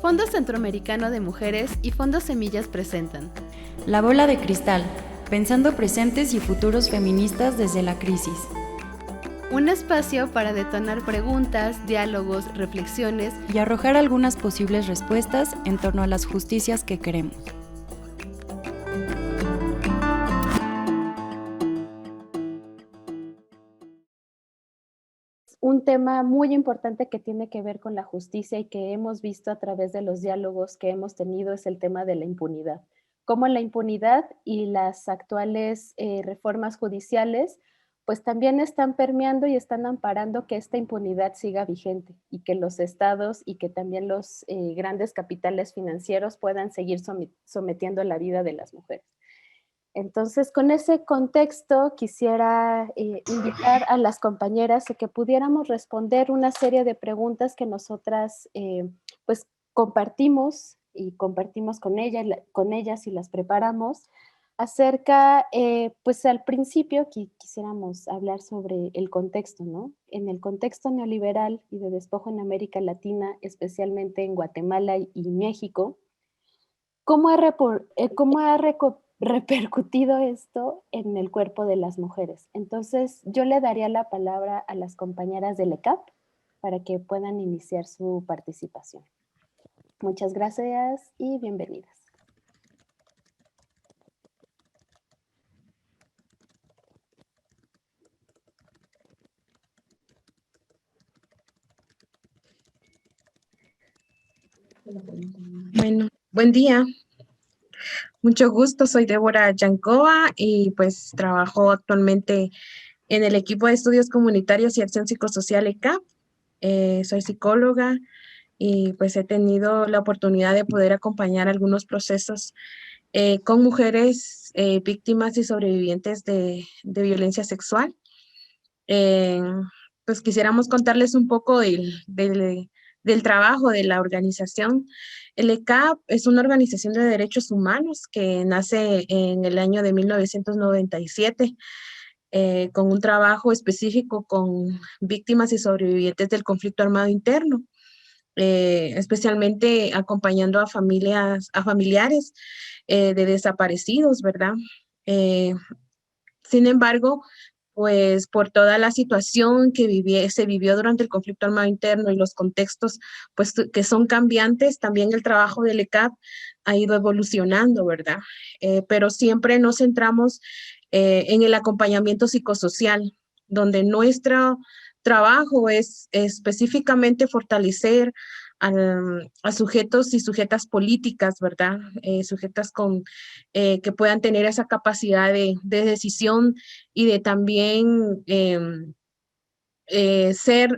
Fondo Centroamericano de Mujeres y Fondo Semillas presentan La Bola de Cristal, pensando presentes y futuros feministas desde la crisis. un espacio para detonar preguntas, diálogos, reflexiones Y arrojar algunas posibles respuestas en torno a las justicias que queremos. Un tema muy importante que tiene que ver con la justicia y que hemos visto a través de los diálogos que hemos tenido es el tema de la impunidad. Cómo la impunidad y las actuales reformas judiciales pues también están permeando y están amparando que esta impunidad siga vigente y que los estados y que también los grandes capitales financieros puedan seguir sometiendo la vida de las mujeres. Entonces, con ese contexto, quisiera invitar a las compañeras a que pudiéramos responder una serie de preguntas que nosotras pues compartimos y compartimos con ellas y las preparamos acerca, pues al principio quisiéramos hablar sobre el contexto, ¿no? En el contexto neoliberal y de despojo en América Latina, especialmente en Guatemala y México, ¿cómo ha repercutido esto en el cuerpo de las mujeres? Entonces, yo le daría la palabra a las compañeras del ECAP para que puedan iniciar su participación. Muchas gracias y bienvenidas. Bueno, buen día. Mucho gusto, soy Débora Yancoa y pues trabajo actualmente en el equipo de estudios comunitarios y acción psicosocial ECAP. Soy psicóloga y pues he tenido la oportunidad de poder acompañar algunos procesos con mujeres víctimas y sobrevivientes de violencia sexual. Eh, pues quisiéramos contarles un poco del trabajo de la organización. El ECAP es una organización de derechos humanos que nace en el año de 1997 con un trabajo específico con víctimas y sobrevivientes del conflicto armado interno, especialmente acompañando a familiares de desaparecidos, ¿verdad? Eh, Sin embargo, pues por toda la situación que se vivió durante el conflicto armado interno y los contextos, pues que son cambiantes, también el trabajo del ECAP ha ido evolucionando, ¿verdad? Pero siempre nos centramos en el acompañamiento psicosocial, donde nuestro trabajo es específicamente fortalecer a sujetos y sujetas políticas, ¿verdad? Sujetas que puedan tener esa capacidad de decisión y de también ser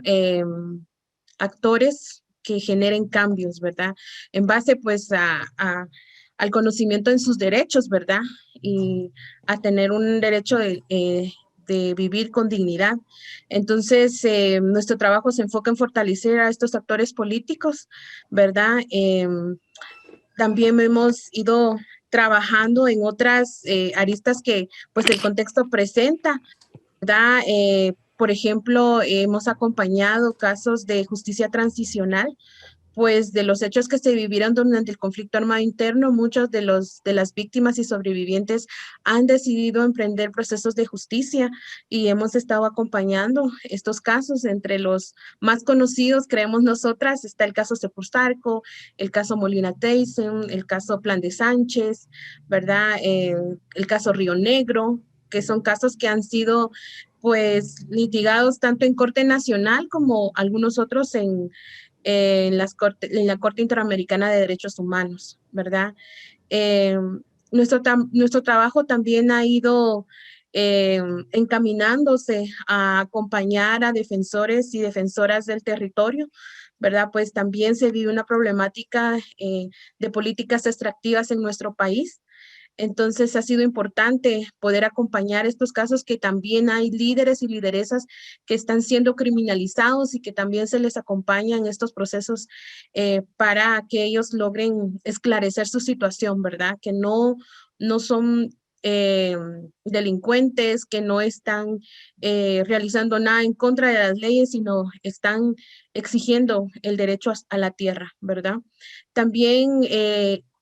actores que generen cambios, ¿verdad? En base pues al conocimiento en sus derechos, ¿verdad? Y a tener un derecho de vivir con dignidad. Entonces, nuestro trabajo se enfoca en fortalecer a estos actores políticos, ¿verdad? También hemos ido trabajando en otras aristas que pues el contexto presenta, ¿verdad? Por ejemplo, hemos acompañado casos de justicia transicional, pues de los hechos que se vivieron durante el conflicto armado interno, muchos de las víctimas y sobrevivientes han decidido emprender procesos de justicia y hemos estado acompañando estos casos. Entre los más conocidos, creemos nosotras, está el caso Sepulsarco, el caso Molina Thyssen, el caso Plan de Sánchez, ¿verdad? El caso Río Negro, que son casos que han sido pues litigados tanto en Corte Nacional como algunos otros en la Corte Interamericana de Derechos Humanos, ¿verdad? Eh, nuestro trabajo también ha ido encaminándose a acompañar a defensores y defensoras del territorio, ¿verdad? Pues también se vive una problemática de políticas extractivas en nuestro país. Entonces ha sido importante poder acompañar estos casos que también hay líderes y lideresas que están siendo criminalizados y que también se les acompaña en estos procesos para que ellos logren esclarecer su situación, ¿verdad? Que no son delincuentes, que no están realizando nada en contra de las leyes, sino están exigiendo el derecho a la tierra, ¿verdad? También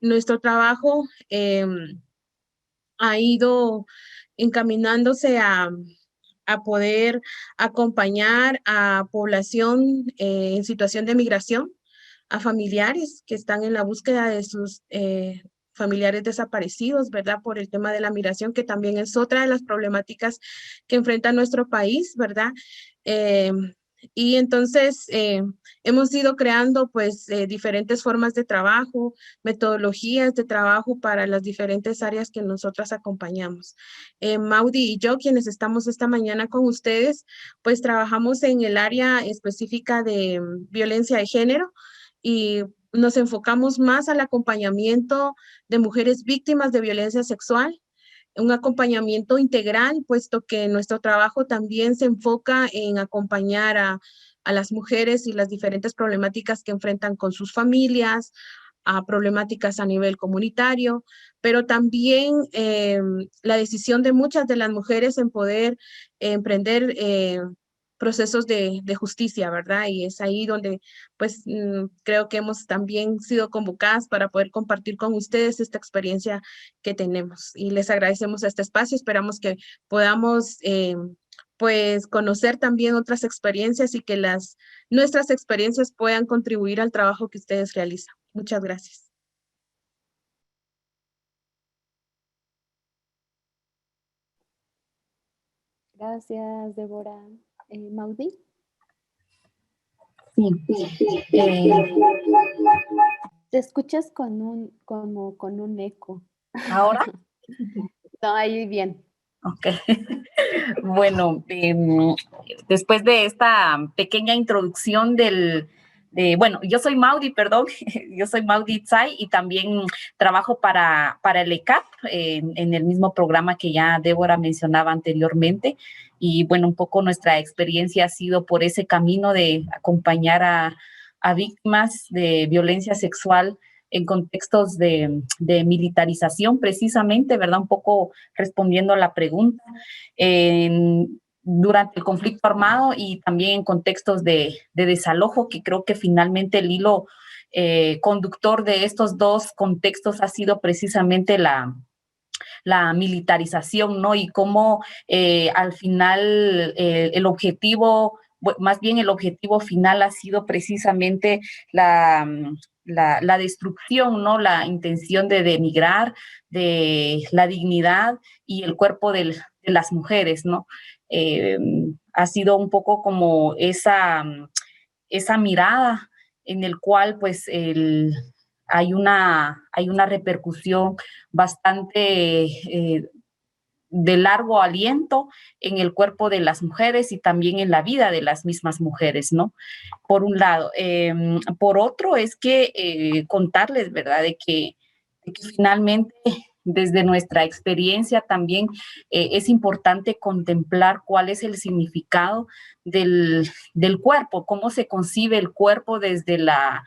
nuestro trabajo ha ido encaminándose a poder acompañar a población en situación de migración, a familiares que están en la búsqueda de sus familiares desaparecidos, ¿verdad? Por el tema de la migración, que también es otra de las problemáticas que enfrenta nuestro país, ¿verdad? Eh, y entonces hemos ido creando pues diferentes formas de trabajo, metodologías de trabajo para las diferentes áreas que nosotras acompañamos. Maudi y yo, quienes estamos esta mañana con ustedes, pues trabajamos en el área específica de violencia de género y nos enfocamos más al acompañamiento de mujeres víctimas de violencia sexual, un acompañamiento integral, puesto que nuestro trabajo también se enfoca en acompañar a las mujeres y las diferentes problemáticas que enfrentan con sus familias, a problemáticas a nivel comunitario, pero también la decisión de muchas de las mujeres en poder emprender procesos de justicia, ¿verdad? Y es ahí donde pues creo que hemos también sido convocadas para poder compartir con ustedes esta experiencia que tenemos. Y les agradecemos este espacio, esperamos que podamos pues conocer también otras experiencias y que nuestras experiencias puedan contribuir al trabajo que ustedes realizan. Muchas gracias. Gracias, Débora. Maudí. Sí. Te escuchas como con un eco. ¿Ahora? No, ahí bien. Ok. Bueno, después de esta pequeña introducción bueno, yo soy Maudi, perdón, yo soy Maudi Tsai y también trabajo para el ECAP en el mismo programa que ya Débora mencionaba anteriormente. Y bueno, un poco nuestra experiencia ha sido por ese camino de acompañar a víctimas de violencia sexual en contextos de militarización, precisamente, ¿verdad? Un poco respondiendo a la pregunta, durante el conflicto armado y también en contextos de desalojo, que creo que finalmente el hilo conductor de estos dos contextos ha sido precisamente la militarización, ¿no? Y cómo al final el objetivo, más bien el objetivo final ha sido precisamente la destrucción, ¿no? La intención de denigrar de la dignidad y el cuerpo de las mujeres, ¿no? Ha sido un poco como esa mirada en el cual pues hay una repercusión bastante de largo aliento en el cuerpo de las mujeres y también en la vida de las mismas mujeres, ¿no? Por un lado. Por otro, es que contarles, ¿verdad?, de que finalmente desde nuestra experiencia también es importante contemplar cuál es el significado del cuerpo, cómo se concibe el cuerpo desde la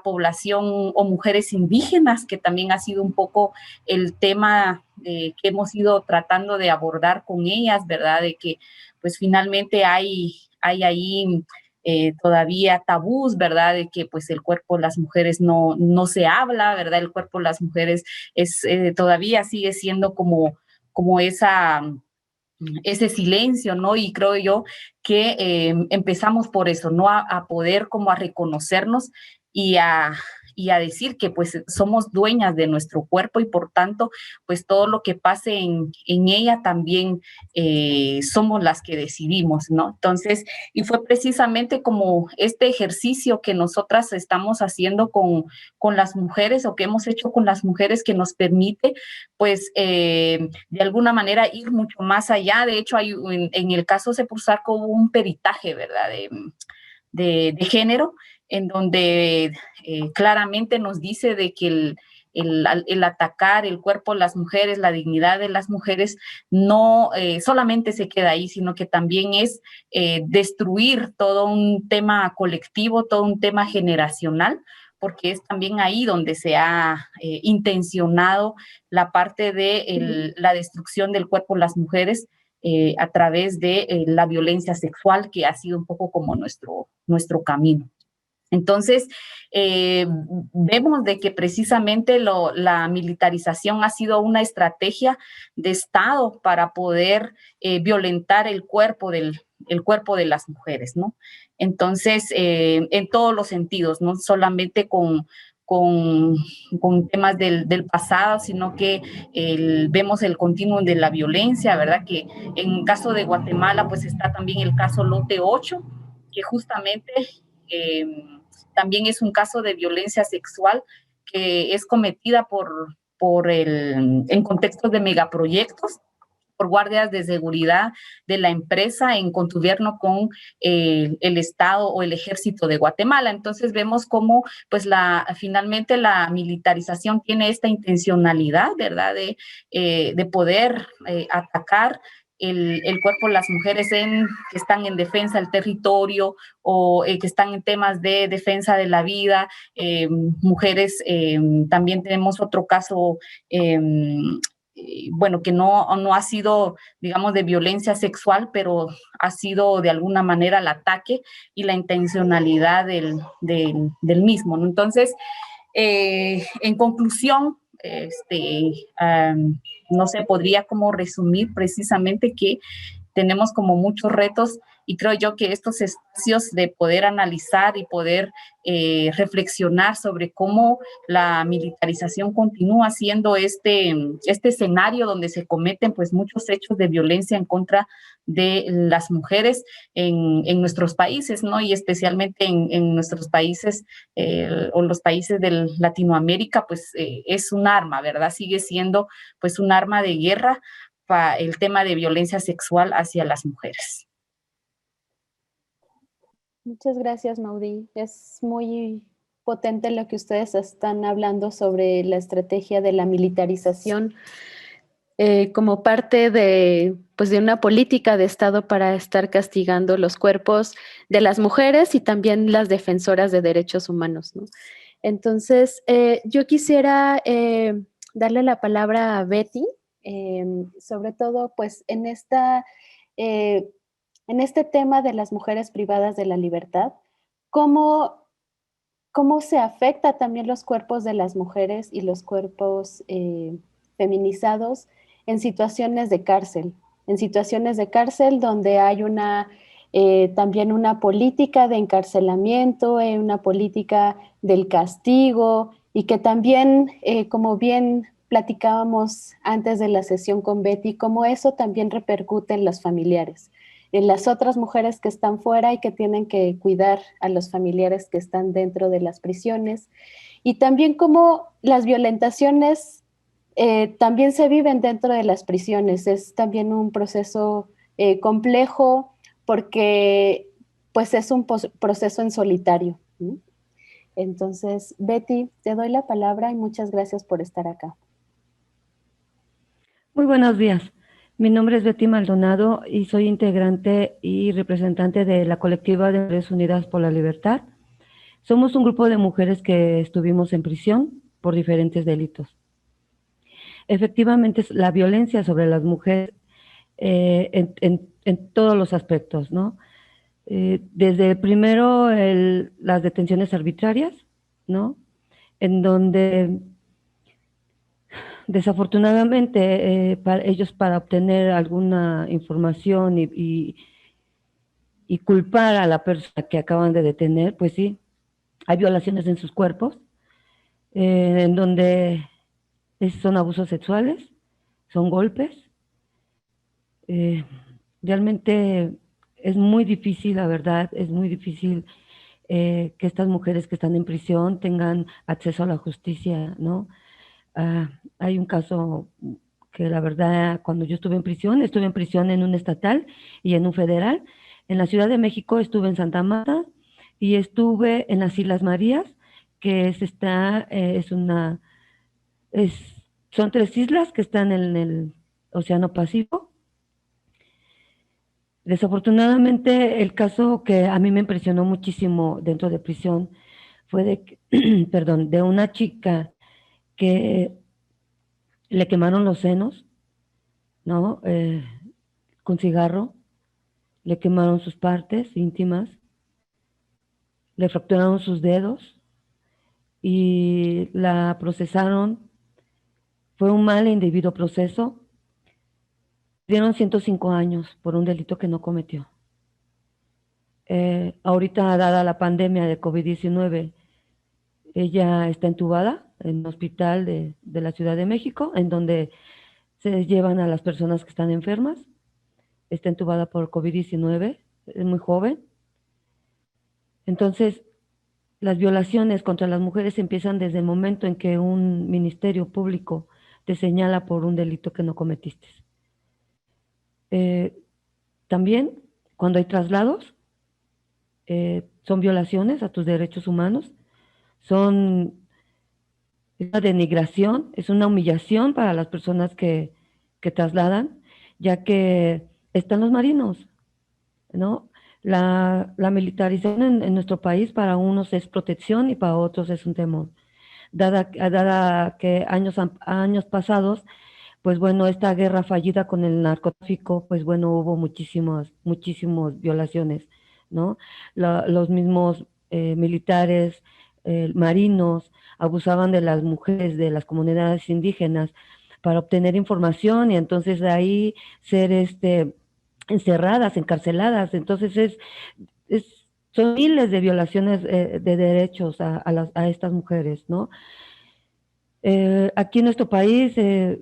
población o mujeres indígenas, que también ha sido un poco el tema que hemos ido tratando de abordar con ellas, ¿verdad? De que pues finalmente hay ahí todavía tabús, ¿verdad? De que pues el cuerpo de las mujeres no se habla, ¿verdad? El cuerpo de las mujeres todavía sigue siendo como ese silencio, ¿no? Y creo yo que empezamos por eso, ¿no? A poder como a reconocernos y a decir que pues somos dueñas de nuestro cuerpo y por tanto pues todo lo que pase en ella también somos las que decidimos, ¿no? Entonces, y fue precisamente como este ejercicio que nosotras estamos haciendo con las mujeres o que hemos hecho con las mujeres que nos permite pues de alguna manera ir mucho más allá. De hecho, hay en el caso Sepulsarco hubo un peritaje, ¿verdad?, de género, en donde claramente nos dice de que el atacar el cuerpo de las mujeres, la dignidad de las mujeres, no solamente se queda ahí, sino que también es destruir todo un tema colectivo, todo un tema generacional, porque es también ahí donde se ha intencionado la parte de la destrucción del cuerpo de las mujeres a través de la violencia sexual, que ha sido un poco como nuestro camino. Entonces, vemos de que precisamente la militarización ha sido una estrategia de Estado para poder violentar el cuerpo de las mujeres, ¿no? Entonces, en todos los sentidos, no solamente con temas del pasado, sino que vemos el continuum de la violencia, ¿verdad? Que en caso de Guatemala, pues está también el caso Lote 8, que justamente también es un caso de violencia sexual que es cometida en contextos de megaproyectos, por guardias de seguridad de la empresa en contubernio con el Estado o el Ejército de Guatemala. Entonces vemos cómo pues finalmente la militarización tiene esta intencionalidad, ¿verdad?, de poder atacar el cuerpo de las mujeres que están en defensa del territorio o que están en temas de defensa de la vida, mujeres. También tenemos otro caso, bueno, que no ha sido, digamos, de violencia sexual, pero ha sido de alguna manera el ataque y la intencionalidad del mismo, ¿no? Entonces, en conclusión, no sé, podría como resumir precisamente que tenemos como muchos retos y creo yo que estos espacios de poder analizar y poder reflexionar sobre cómo la militarización continúa siendo este escenario donde se cometen pues muchos hechos de violencia en contra de las mujeres en nuestros países, ¿no? Y especialmente en nuestros países o los países de Latinoamérica, pues es un arma, ¿verdad? Sigue siendo pues un arma de guerra para el tema de violencia sexual hacia las mujeres. Muchas gracias, Maudy. Es muy potente lo que ustedes están hablando sobre la estrategia de la militarización como parte de una política de Estado para estar castigando los cuerpos de las mujeres y también las defensoras de derechos humanos, ¿no? Entonces, yo quisiera darle la palabra a Betty, sobre todo pues en este tema de las mujeres privadas de la libertad, ¿cómo se afecta también los cuerpos de las mujeres y los cuerpos feminizados en situaciones de cárcel donde hay también una política de encarcelamiento, una política del castigo y que también, como bien platicábamos antes de la sesión con Betty, cómo eso también repercute en los familiares, en las otras mujeres que están fuera y que tienen que cuidar a los familiares que están dentro de las prisiones, y también cómo las violentaciones también se viven dentro de las prisiones. Es también un proceso complejo porque pues es un proceso en solitario, ¿sí? Entonces, Betty, te doy la palabra y muchas gracias por estar acá. Muy buenos días. Mi nombre es Betty Maldonado y soy integrante y representante de la colectiva de Mujeres Unidas por la Libertad. Somos un grupo de mujeres que estuvimos en prisión por diferentes delitos. Efectivamente, la violencia sobre las mujeres en todos los aspectos, ¿no? Desde primero las detenciones arbitrarias, ¿no? En donde desafortunadamente ellos para obtener alguna información y culpar a la persona que acaban de detener, pues sí, hay violaciones en sus cuerpos, en donde son abusos sexuales, son golpes. Realmente es muy difícil, la verdad, es muy difícil que estas mujeres que están en prisión tengan acceso a la justicia, ¿no? Hay un caso que la verdad, cuando yo estuve en prisión en un estatal y en un federal. En la Ciudad de México estuve en Santa Marta y estuve en las Islas Marías, que son 3 islas que están en el Océano Pacífico. Desafortunadamente, el caso que a mí me impresionó muchísimo dentro de prisión fue perdón, de una chica que le quemaron los senos, ¿no? Con cigarro, le quemaron sus partes íntimas, le fracturaron sus dedos y la procesaron. Fue un mal e indebido proceso. Dieron 105 años por un delito que no cometió. Ahorita, dada la pandemia de COVID-19, ella está entubada en un hospital de la Ciudad de México, en donde se llevan a las personas que están enfermas. Está entubada por COVID-19, es muy joven. Entonces, las violaciones contra las mujeres empiezan desde el momento en que un ministerio público te señala por un delito que no cometiste. También, cuando hay traslados, son violaciones a tus derechos humanos, son una denigración, es una humillación para las personas que trasladan, ya que están los marinos, ¿no? La militarización en nuestro país para unos es protección y para otros es un temor. Dada que años pasados, pues bueno, esta guerra fallida con el narcotráfico, pues bueno, hubo muchísimas violaciones, ¿no? Los mismos militares, marinos, abusaban de las mujeres de las comunidades indígenas para obtener información y entonces de ahí ser encerradas, encarceladas. Entonces son miles de violaciones de derechos a estas mujeres, ¿no? Aquí en nuestro país es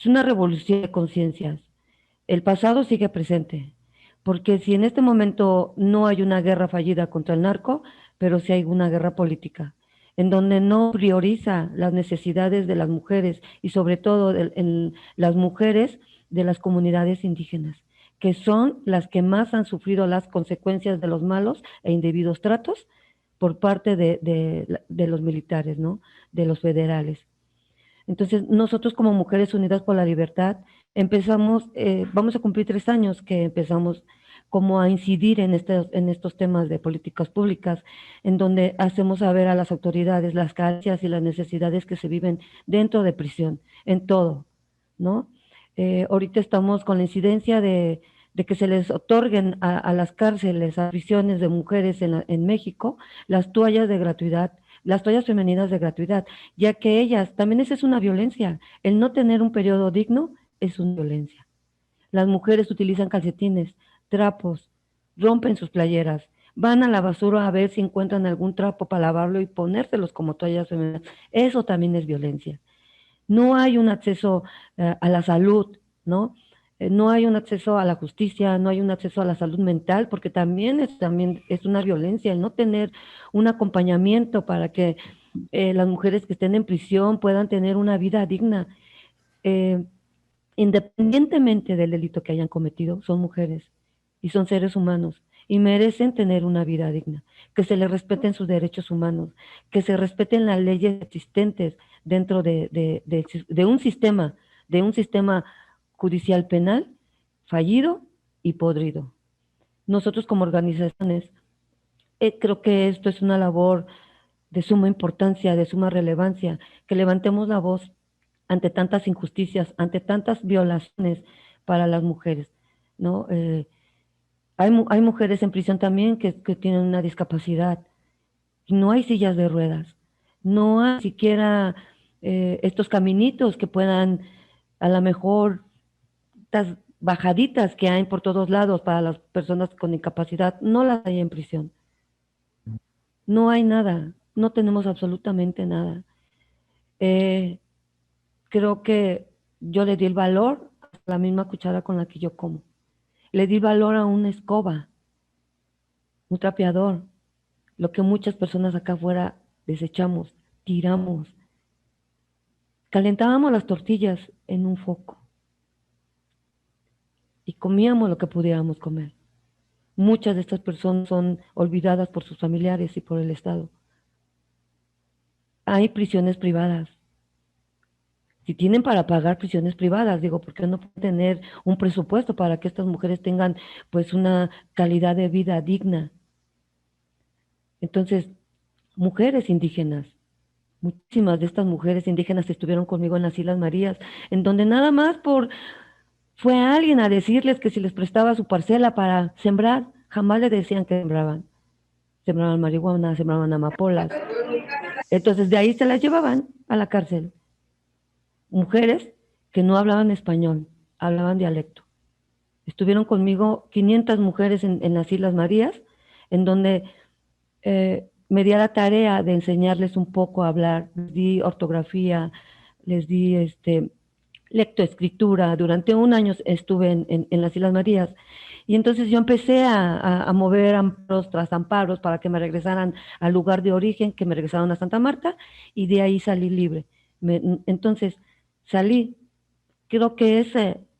una revolución de conciencias. El pasado sigue presente, porque si en este momento no hay una guerra fallida contra el narco, pero sí hay una guerra política, en donde no prioriza las necesidades de las mujeres y sobre todo en las mujeres de las comunidades indígenas, que son las que más han sufrido las consecuencias de los malos e indebidos tratos por parte de los militares, ¿no? De los federales. Entonces, nosotros como Mujeres Unidas por la Libertad empezamos, vamos a cumplir 3 años que empezamos como a incidir en estos temas de políticas públicas, en donde hacemos saber a las autoridades las carencias y las necesidades que se viven dentro de prisión, en todo, ¿no? Ahorita estamos con la incidencia de que se les otorguen a las cárceles, a prisiones de mujeres en México, las toallas de gratuidad, las toallas femeninas de gratuidad, ya que ellas, también esa es una violencia, el no tener un periodo digno es una violencia. Las mujeres utilizan calcetines, trapos, rompen sus playeras, van a la basura a ver si encuentran algún trapo para lavarlo y ponérselos como toallas femeninas, eso también es violencia. No hay un acceso a la salud, ¿no? No hay un acceso a la justicia, no hay un acceso a la salud mental, porque también es una violencia el no tener un acompañamiento para que las mujeres que estén en prisión puedan tener una vida digna. Independientemente del delito que hayan cometido, son mujeres y son seres humanos y merecen tener una vida digna, que se les respeten sus derechos humanos, que se respeten las leyes existentes dentro de un sistema judicial penal fallido y podrido. Nosotros como organizaciones, creo que esto es una labor de suma importancia, de suma relevancia, que levantemos la voz ante tantas injusticias, ante tantas violaciones para las mujeres, ¿no? Hay mujeres en prisión también que tienen una discapacidad, y no hay sillas de ruedas, no hay siquiera estos caminitos que puedan, a lo mejor, estas bajaditas que hay por todos lados para las personas con discapacidad, no las hay en prisión. No hay nada, no tenemos absolutamente nada. Creo que yo le di el valor a la misma cuchara con la que yo como. Le di valor a una escoba, un trapeador, lo que muchas personas acá afuera desechamos, tiramos. Calentábamos las tortillas en un foco y comíamos lo que pudiéramos comer. Muchas de estas personas son olvidadas por sus familiares y por el Estado. Hay prisiones privadas. Si tienen para pagar prisiones privadas, digo, ¿por qué no pueden tener un presupuesto para que estas mujeres tengan pues una calidad de vida digna? Entonces, mujeres indígenas, muchísimas de estas mujeres indígenas estuvieron conmigo en las Islas Marías, en donde nada más fue alguien a decirles que si les prestaba su parcela para sembrar, jamás les decían que sembraban marihuana, sembraban amapolas. Entonces de ahí se las llevaban a la cárcel. Mujeres que no hablaban español, hablaban dialecto. Estuvieron conmigo 500 mujeres en las Islas Marías, en donde me di a la tarea de enseñarles un poco a hablar, les di ortografía, les di lectoescritura. Durante un año estuve en las Islas Marías, y entonces yo empecé a mover amparos tras amparos para que me regresaran al lugar de origen, que me regresaron a Santa Marta, y de ahí salí libre. Entonces salí, creo que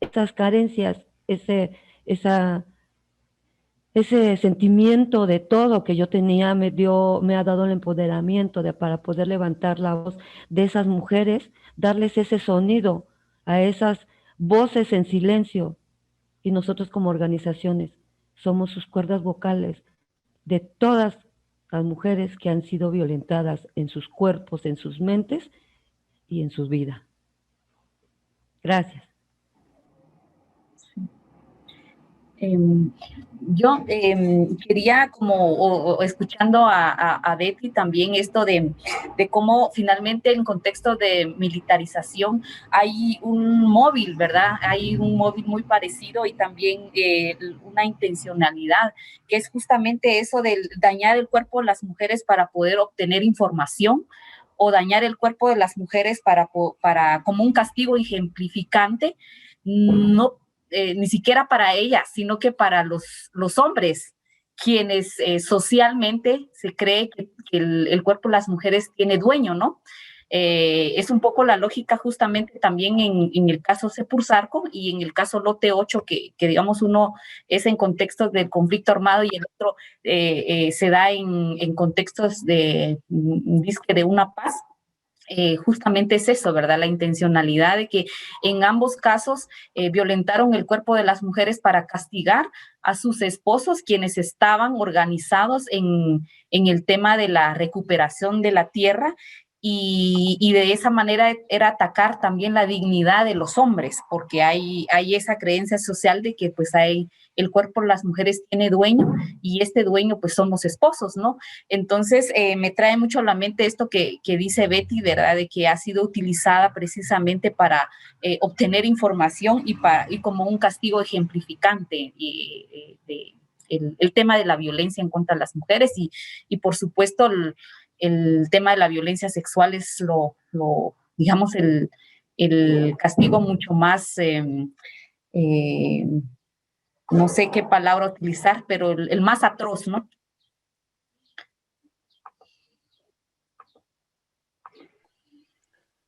esas carencias, ese sentimiento de todo que yo tenía me ha dado el empoderamiento para poder levantar la voz de esas mujeres, darles ese sonido a esas voces en silencio. Y nosotros como organizaciones somos sus cuerdas vocales de todas las mujeres que han sido violentadas en sus cuerpos, en sus mentes y en sus vidas. Gracias. Yo quería escuchando a Betty también esto de cómo finalmente en contexto de militarización hay un móvil, ¿verdad? Hay un móvil muy parecido y también una intencionalidad, que es justamente eso de dañar el cuerpo de las mujeres para poder obtener información, o dañar el cuerpo de las mujeres para como un castigo ejemplificante, no ni siquiera para ellas, sino que para los hombres, quienes socialmente se cree que el cuerpo de las mujeres tiene dueño, ¿no? Es un poco la lógica justamente también en el caso Sepursarco y en el caso Lote 8, que digamos uno es en contextos del conflicto armado y el otro se da en contextos de una paz. Justamente es eso, ¿verdad? La intencionalidad de que en ambos casos violentaron el cuerpo de las mujeres para castigar a sus esposos, quienes estaban organizados en el tema de la recuperación de la tierra, y de esa manera era atacar también la dignidad de los hombres, porque hay esa creencia social de que pues el cuerpo de las mujeres tiene dueño, y este dueño pues son los esposos, ¿no? Entonces me trae mucho a la mente esto que dice Betty, ¿verdad? De que ha sido utilizada precisamente para obtener información y como un castigo ejemplificante el tema de la violencia en contra de las mujeres, y por supuesto el tema de la violencia sexual es digamos, el castigo mucho más, no sé qué palabra utilizar, pero el más atroz, ¿no?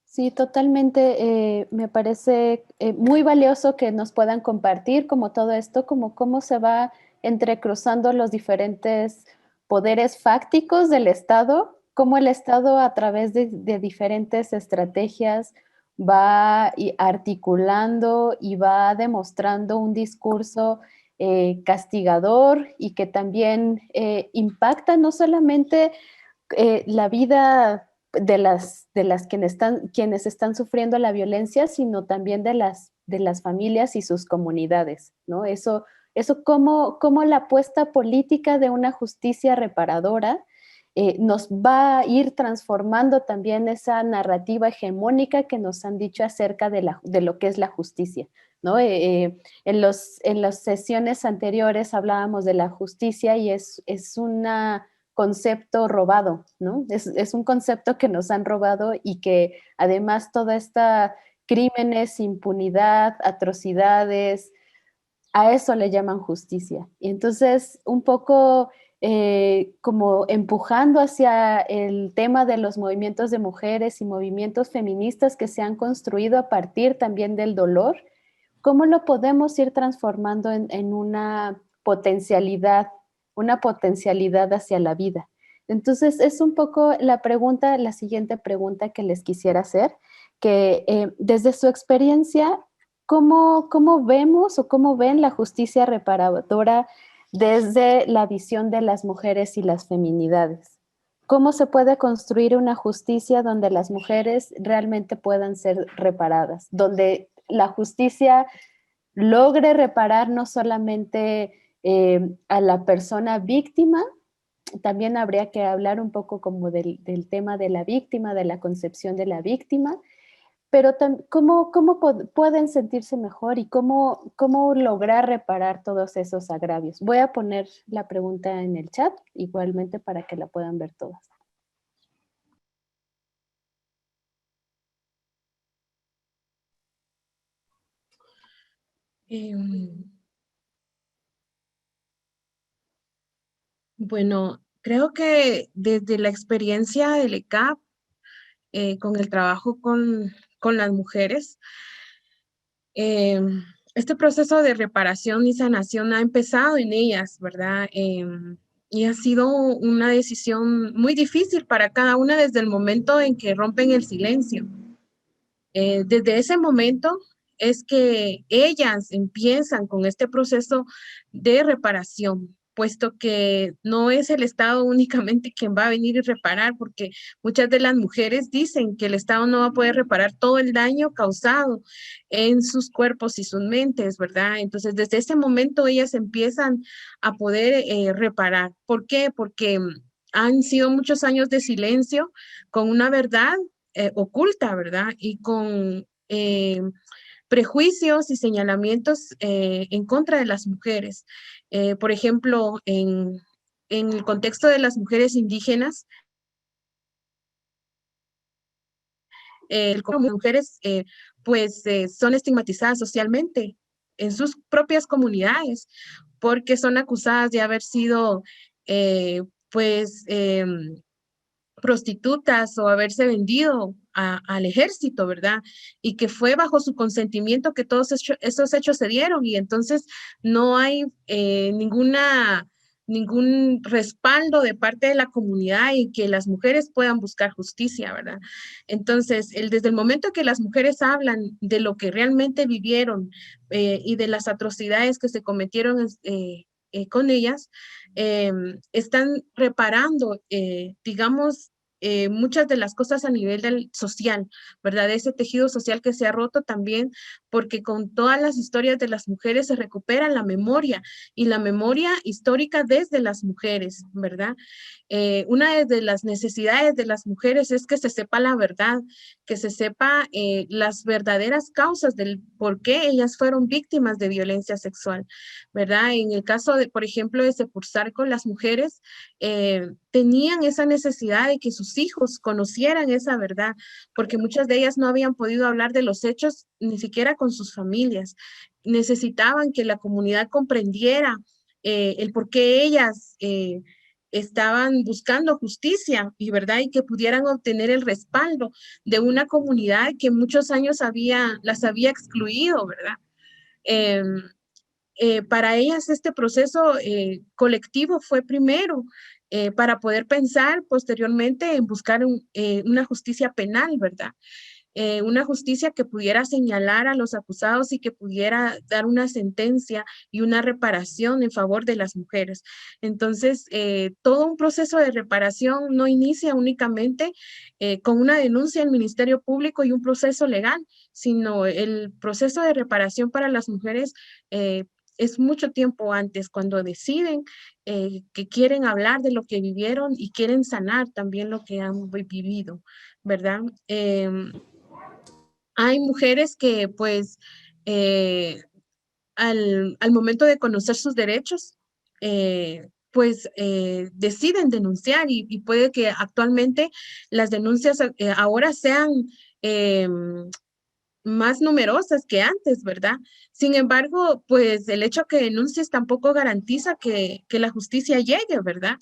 Sí, totalmente. Me parece muy valioso que nos puedan compartir como todo esto, como cómo se va entrecruzando los diferentes poderes fácticos del Estado, cómo el Estado a través de diferentes estrategias va articulando y va demostrando un discurso castigador, y que también impacta no solamente la vida de las quienes están sufriendo la violencia, sino también de las familias y sus comunidades, ¿no? Eso cómo la apuesta política de una justicia reparadora nos va a ir transformando también esa narrativa hegemónica que nos han dicho acerca de lo que es la justicia, ¿no? En las sesiones anteriores hablábamos de la justicia, y es un concepto robado, ¿no? Es un concepto que nos han robado, y que además toda esta crímenes, impunidad, atrocidades, a eso le llaman justicia. Y entonces un poco como empujando hacia el tema de los movimientos de mujeres y movimientos feministas que se han construido a partir también del dolor, ¿cómo lo podemos ir transformando en una potencialidad hacia la vida? Entonces es un poco la siguiente pregunta que les quisiera hacer, que desde su experiencia, ¿cómo vemos o cómo ven la justicia reparadora desde la visión de las mujeres y las feminidades. ¿Cómo se puede construir una justicia donde las mujeres realmente puedan ser reparadas? Donde la justicia logre reparar no solamente a la persona víctima, también habría que hablar un poco como del tema de la víctima, de la concepción de la víctima, pero cómo pueden sentirse mejor y cómo lograr reparar todos esos agravios. Voy a poner la pregunta en el chat, igualmente para que la puedan ver todas. Bueno, creo que desde la experiencia del ECAP, con el trabajo con las mujeres, este proceso de reparación y sanación ha empezado en ellas, ¿verdad? Y ha sido una decisión muy difícil para cada una desde el momento en que rompen el silencio. Desde ese momento es que ellas empiezan con este proceso de reparación, puesto que no es el Estado únicamente quien va a venir y reparar, porque muchas de las mujeres dicen que el Estado no va a poder reparar todo el daño causado en sus cuerpos y sus mentes, ¿verdad? Entonces, desde ese momento ellas empiezan a poder reparar. ¿Por qué? Porque han sido muchos años de silencio con una verdad oculta, ¿verdad? Y con prejuicios y señalamientos en contra de las mujeres. Por ejemplo, en el contexto de las mujeres indígenas, como mujeres pues son estigmatizadas socialmente en sus propias comunidades porque son acusadas de haber sido pues prostitutas o haberse vendido al ejército, ¿verdad? Y que fue bajo su consentimiento que todos esos hechos se dieron y entonces no hay ningún respaldo de parte de la comunidad y que las mujeres puedan buscar justicia, ¿verdad? Entonces, desde el momento que las mujeres hablan de lo que realmente vivieron y de las atrocidades que se cometieron con ellas, están reparando, digamos, muchas de las cosas a nivel social, ¿verdad? Ese tejido social que se ha roto también, porque con todas las historias de las mujeres se recupera la memoria y la memoria histórica desde las mujeres, ¿verdad? Una de las necesidades de las mujeres es que se sepa la verdad, que se sepa las verdaderas causas del por qué ellas fueron víctimas de violencia sexual, ¿verdad? En el caso de, por ejemplo, de Sepursarco, las mujeres tenían esa necesidad de que sus hijos conocieran esa verdad, porque muchas de ellas no habían podido hablar de los hechos ni siquiera con sus familias. Necesitaban que la comunidad comprendiera el por qué ellas estaban buscando justicia y verdad y que pudieran obtener el respaldo de una comunidad que muchos años las había excluido, ¿verdad? Para ellas este proceso colectivo fue primero para poder pensar posteriormente en buscar una justicia penal, ¿verdad? Una justicia que pudiera señalar a los acusados y que pudiera dar una sentencia y una reparación en favor de las mujeres. Entonces, todo un proceso de reparación no inicia únicamente con una denuncia al Ministerio Público y un proceso legal, sino el proceso de reparación para las mujeres es mucho tiempo antes, cuando deciden que quieren hablar de lo que vivieron y quieren sanar también lo que han vivido, ¿verdad? Hay mujeres que pues al momento de conocer sus derechos, pues deciden denunciar y puede que actualmente las denuncias ahora sean más numerosas que antes, ¿verdad? Sin embargo, pues el hecho que denuncies tampoco garantiza que la justicia llegue, ¿verdad?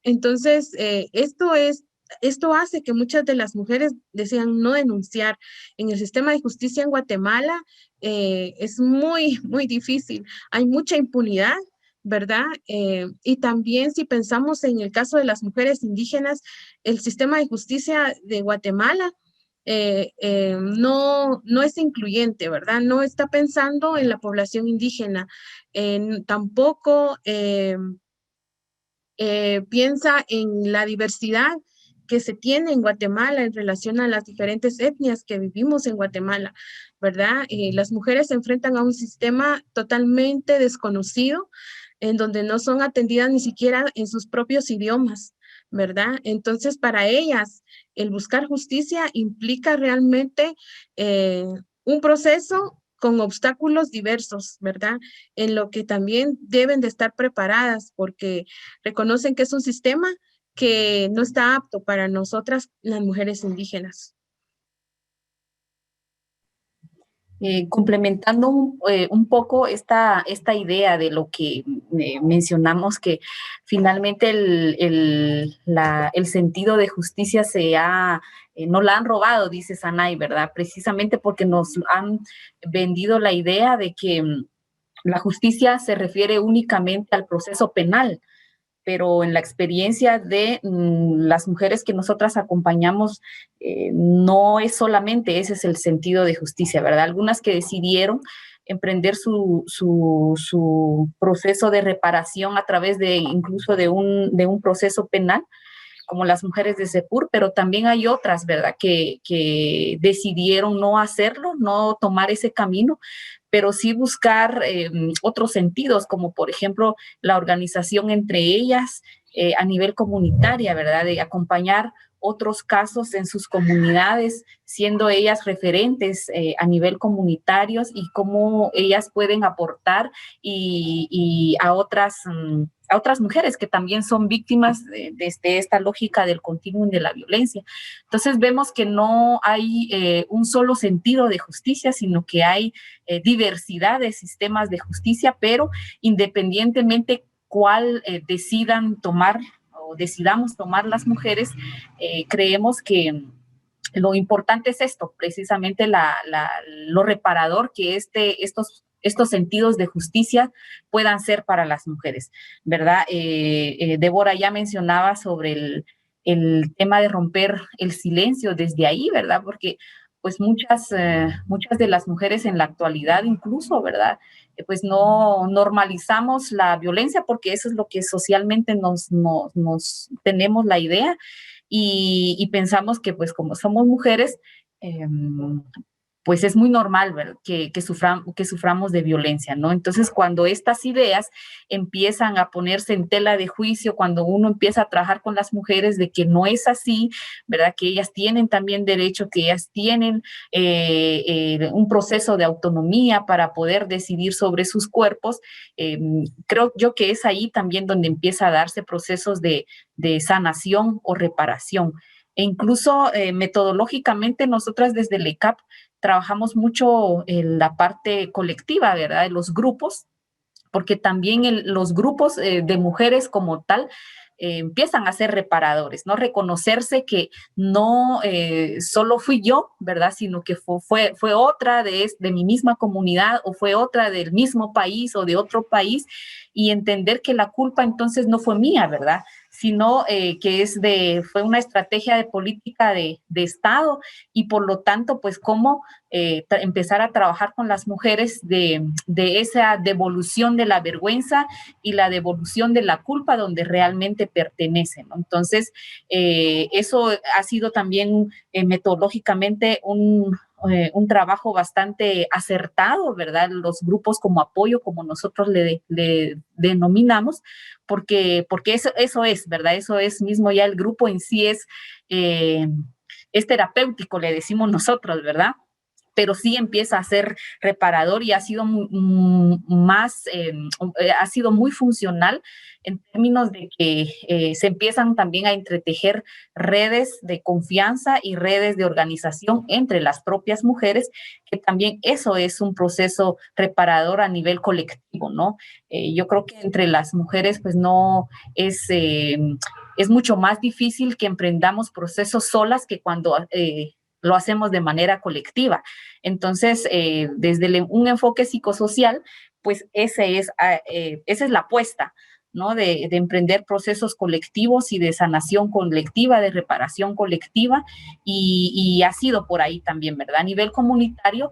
Entonces, esto hace que muchas de las mujeres decidan no denunciar. En el sistema de justicia en Guatemala es muy, muy difícil. Hay mucha impunidad, ¿verdad? Y también si pensamos en el caso de las mujeres indígenas, el sistema de justicia de Guatemala no es incluyente, ¿verdad? No está pensando en la población indígena, tampoco piensa en la diversidad que se tiene en Guatemala en relación a las diferentes etnias que vivimos en Guatemala, ¿verdad? Las mujeres se enfrentan a un sistema totalmente desconocido, en donde no son atendidas ni siquiera en sus propios idiomas, ¿verdad? Entonces, para ellas, el buscar justicia implica realmente un proceso con obstáculos diversos, ¿verdad? En lo que también deben de estar preparadas porque reconocen que es un sistema que no está apto para nosotras, las mujeres indígenas. Complementando un poco esta idea de lo que mencionamos, que finalmente el sentido de justicia no la han robado, dice Sanay, ¿verdad? Precisamente porque nos han vendido la idea de que la justicia se refiere únicamente al proceso penal, pero en la experiencia de las mujeres que nosotras acompañamos, no es solamente ese es el sentido de justicia, ¿verdad? Algunas que decidieron emprender su proceso de reparación a través de incluso de un proceso penal, como las mujeres de Sepur, pero también hay otras, ¿verdad?, que decidieron no hacerlo, no tomar ese camino, pero sí buscar otros sentidos, como por ejemplo la organización entre ellas a nivel comunitaria, ¿verdad?, de acompañar otros casos en sus comunidades, siendo ellas referentes a nivel comunitario y cómo ellas pueden aportar y a otras mujeres que también son víctimas de esta lógica del continuum de la violencia. Entonces vemos que no hay un solo sentido de justicia, sino que hay diversidad de sistemas de justicia, pero independientemente cuál decidan tomar o decidamos tomar las mujeres, creemos que lo importante es esto, precisamente lo reparador que estos sentidos de justicia puedan ser para las mujeres, ¿verdad? Débora ya mencionaba sobre el tema de romper el silencio desde ahí, ¿verdad? Porque pues muchas de las mujeres en la actualidad incluso, ¿verdad?, pues no normalizamos la violencia porque eso es lo que socialmente nos tenemos la idea y pensamos que pues como somos mujeres, pues es muy normal, ¿verdad?, que suframos de violencia, ¿no? Entonces, cuando estas ideas empiezan a ponerse en tela de juicio, cuando uno empieza a trabajar con las mujeres de que no es así, ¿verdad?, que ellas tienen también derecho, que ellas tienen un proceso de autonomía para poder decidir sobre sus cuerpos, creo yo que es ahí también donde empieza a darse procesos de sanación o reparación. E incluso metodológicamente nosotras desde el ECAP trabajamos mucho en la parte colectiva, ¿verdad?, de los grupos, porque también los grupos de mujeres como tal empiezan a ser reparadores, ¿no? Reconocerse que no solo fui yo, ¿verdad?, sino que fue otra de mi misma comunidad o fue otra del mismo país o de otro país y entender que la culpa entonces no fue mía, ¿verdad?, sino que fue una estrategia de política de Estado y por lo tanto, pues cómo empezar a trabajar con las mujeres de esa devolución de la vergüenza y la devolución de la culpa donde realmente pertenecen, ¿no? Entonces, eso ha sido también metodológicamente un trabajo bastante acertado, ¿verdad? Los grupos como apoyo, como nosotros le denominamos, porque eso es, ¿verdad? Eso es mismo ya el grupo en sí es terapéutico, le decimos nosotros, ¿verdad? Pero sí empieza a ser reparador y ha sido ha sido muy funcional en términos de que se empiezan también a entretejer redes de confianza y redes de organización entre las propias mujeres, que también eso es un proceso reparador a nivel colectivo, ¿no? Yo creo que entre las mujeres, pues no es mucho más difícil que emprendamos procesos solas que cuando lo hacemos de manera colectiva. Entonces, desde un enfoque psicosocial, pues esa es la apuesta, ¿no? De emprender procesos colectivos y de sanación colectiva, de reparación colectiva, y ha sido por ahí también, ¿verdad? A nivel comunitario,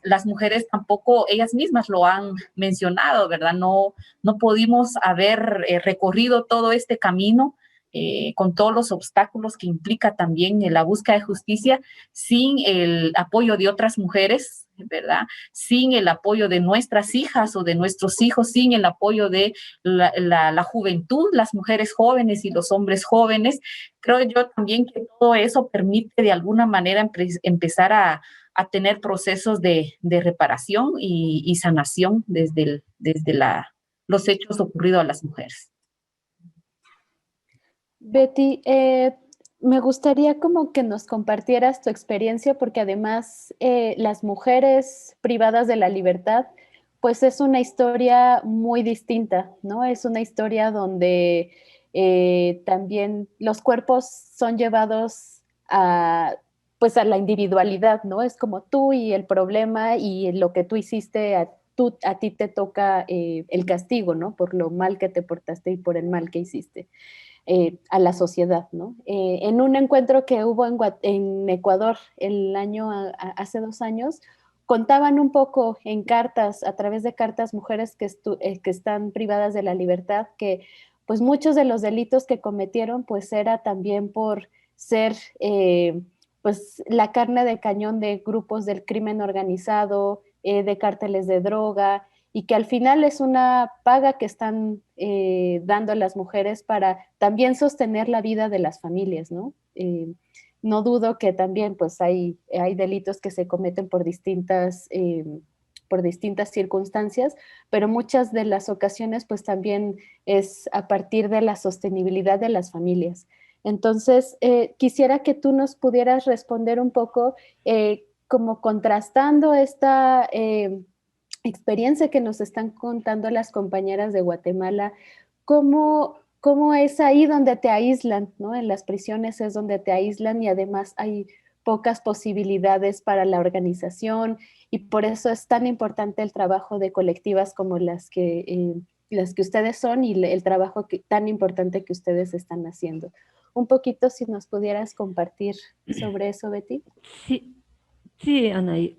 las mujeres tampoco, ellas mismas lo han mencionado, ¿verdad? No pudimos haber recorrido todo este camino con todos los obstáculos que implica también la búsqueda de justicia sin el apoyo de otras mujeres, ¿verdad? Sin el apoyo de nuestras hijas o de nuestros hijos, sin el apoyo de la juventud, las mujeres jóvenes y los hombres jóvenes. Creo yo también que todo eso permite de alguna manera empezar a tener procesos de reparación y sanación desde los hechos ocurridos a las mujeres. Betty, me gustaría como que nos compartieras tu experiencia, porque además las mujeres privadas de la libertad, pues es una historia muy distinta, ¿no? Es una historia donde también los cuerpos son llevados pues a la individualidad, ¿no? Es como tú y el problema y lo que tú hiciste, a ti te toca el castigo, ¿no? Por lo mal que te portaste y por el mal que hiciste. A la sociedad, ¿no? En un encuentro que hubo en Ecuador hace 2 años, contaban un poco en cartas, a través de cartas, mujeres que están privadas de la libertad, que pues muchos de los delitos que cometieron pues era también por ser pues la carne de cañón de grupos del crimen organizado, de cárteles de droga, y que al final es una paga que están dando a las mujeres para también sostener la vida de las familias, ¿no? No dudo que también pues hay delitos que se cometen por distintas circunstancias, pero muchas de las ocasiones pues también es a partir de la sostenibilidad de las familias. Entonces, quisiera que tú nos pudieras responder un poco como contrastando esta experiencia que nos están contando las compañeras de Guatemala, cómo es ahí donde te aíslan, ¿no? En las prisiones es donde te aíslan y además hay pocas posibilidades para la organización, y por eso es tan importante el trabajo de colectivas como las que ustedes son, y el trabajo tan importante que ustedes están haciendo. Un poquito, si nos pudieras compartir sobre eso, Betty. Sí, Anaí.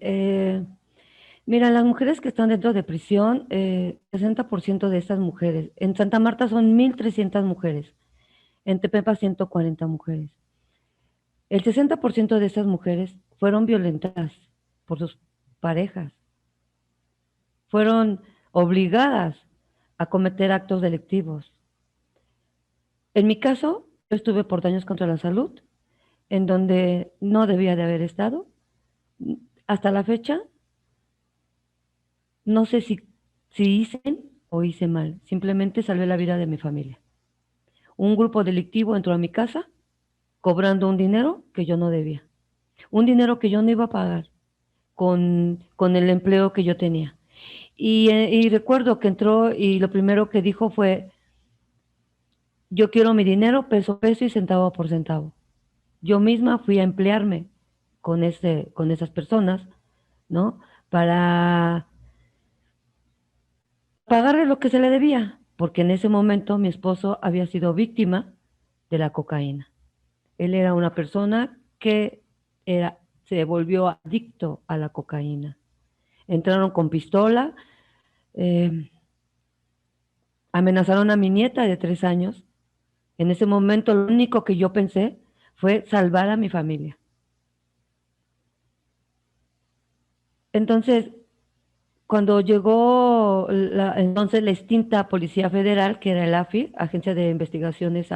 Mira, las mujeres que están dentro de prisión, 60% de estas mujeres, en Santa Marta son 1,300 mujeres, en Tepepa 140 mujeres. El 60% de esas mujeres fueron violentadas por sus parejas, fueron obligadas a cometer actos delictivos. En mi caso, yo estuve por daños contra la salud, en donde no debía de haber estado. Hasta la fecha, no sé si hice bien o hice mal, simplemente salvé la vida de mi familia. Un grupo delictivo entró a mi casa cobrando un dinero que yo no debía, un dinero que yo no iba a pagar con el empleo que yo tenía. Y recuerdo que entró y lo primero que dijo fue: yo quiero mi dinero peso a peso y centavo por centavo. Yo misma fui a emplearme con esas personas, ¿no? Para pagarle lo que se le debía, porque en ese momento mi esposo había sido víctima de la cocaína. Él era una persona que se volvió adicto a la cocaína. Entraron con pistola, amenazaron a mi nieta de 3 años. En ese momento lo único que yo pensé fue salvar a mi familia. Entonces, cuando llegó entonces la extinta Policía Federal, que era el AFI, Agencia de Investigaciones,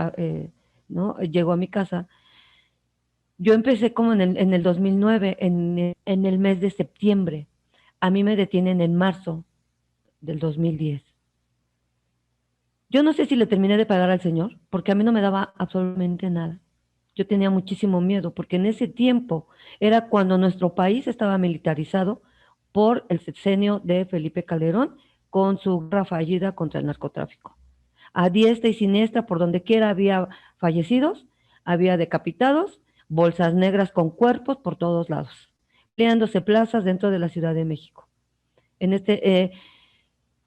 ¿no? Llegó a mi casa. Yo empecé como en el 2009, en el mes de septiembre. A mí me detienen en marzo del 2010. Yo no sé si le terminé de pagar al señor, porque a mí no me daba absolutamente nada. Yo tenía muchísimo miedo, porque en ese tiempo era cuando nuestro país estaba militarizado por el sexenio de Felipe Calderón, con su guerra fallida contra el narcotráfico. A diestra y siniestra, por donde quiera había fallecidos, había decapitados, bolsas negras con cuerpos por todos lados, peleándose plazas dentro de la Ciudad de México.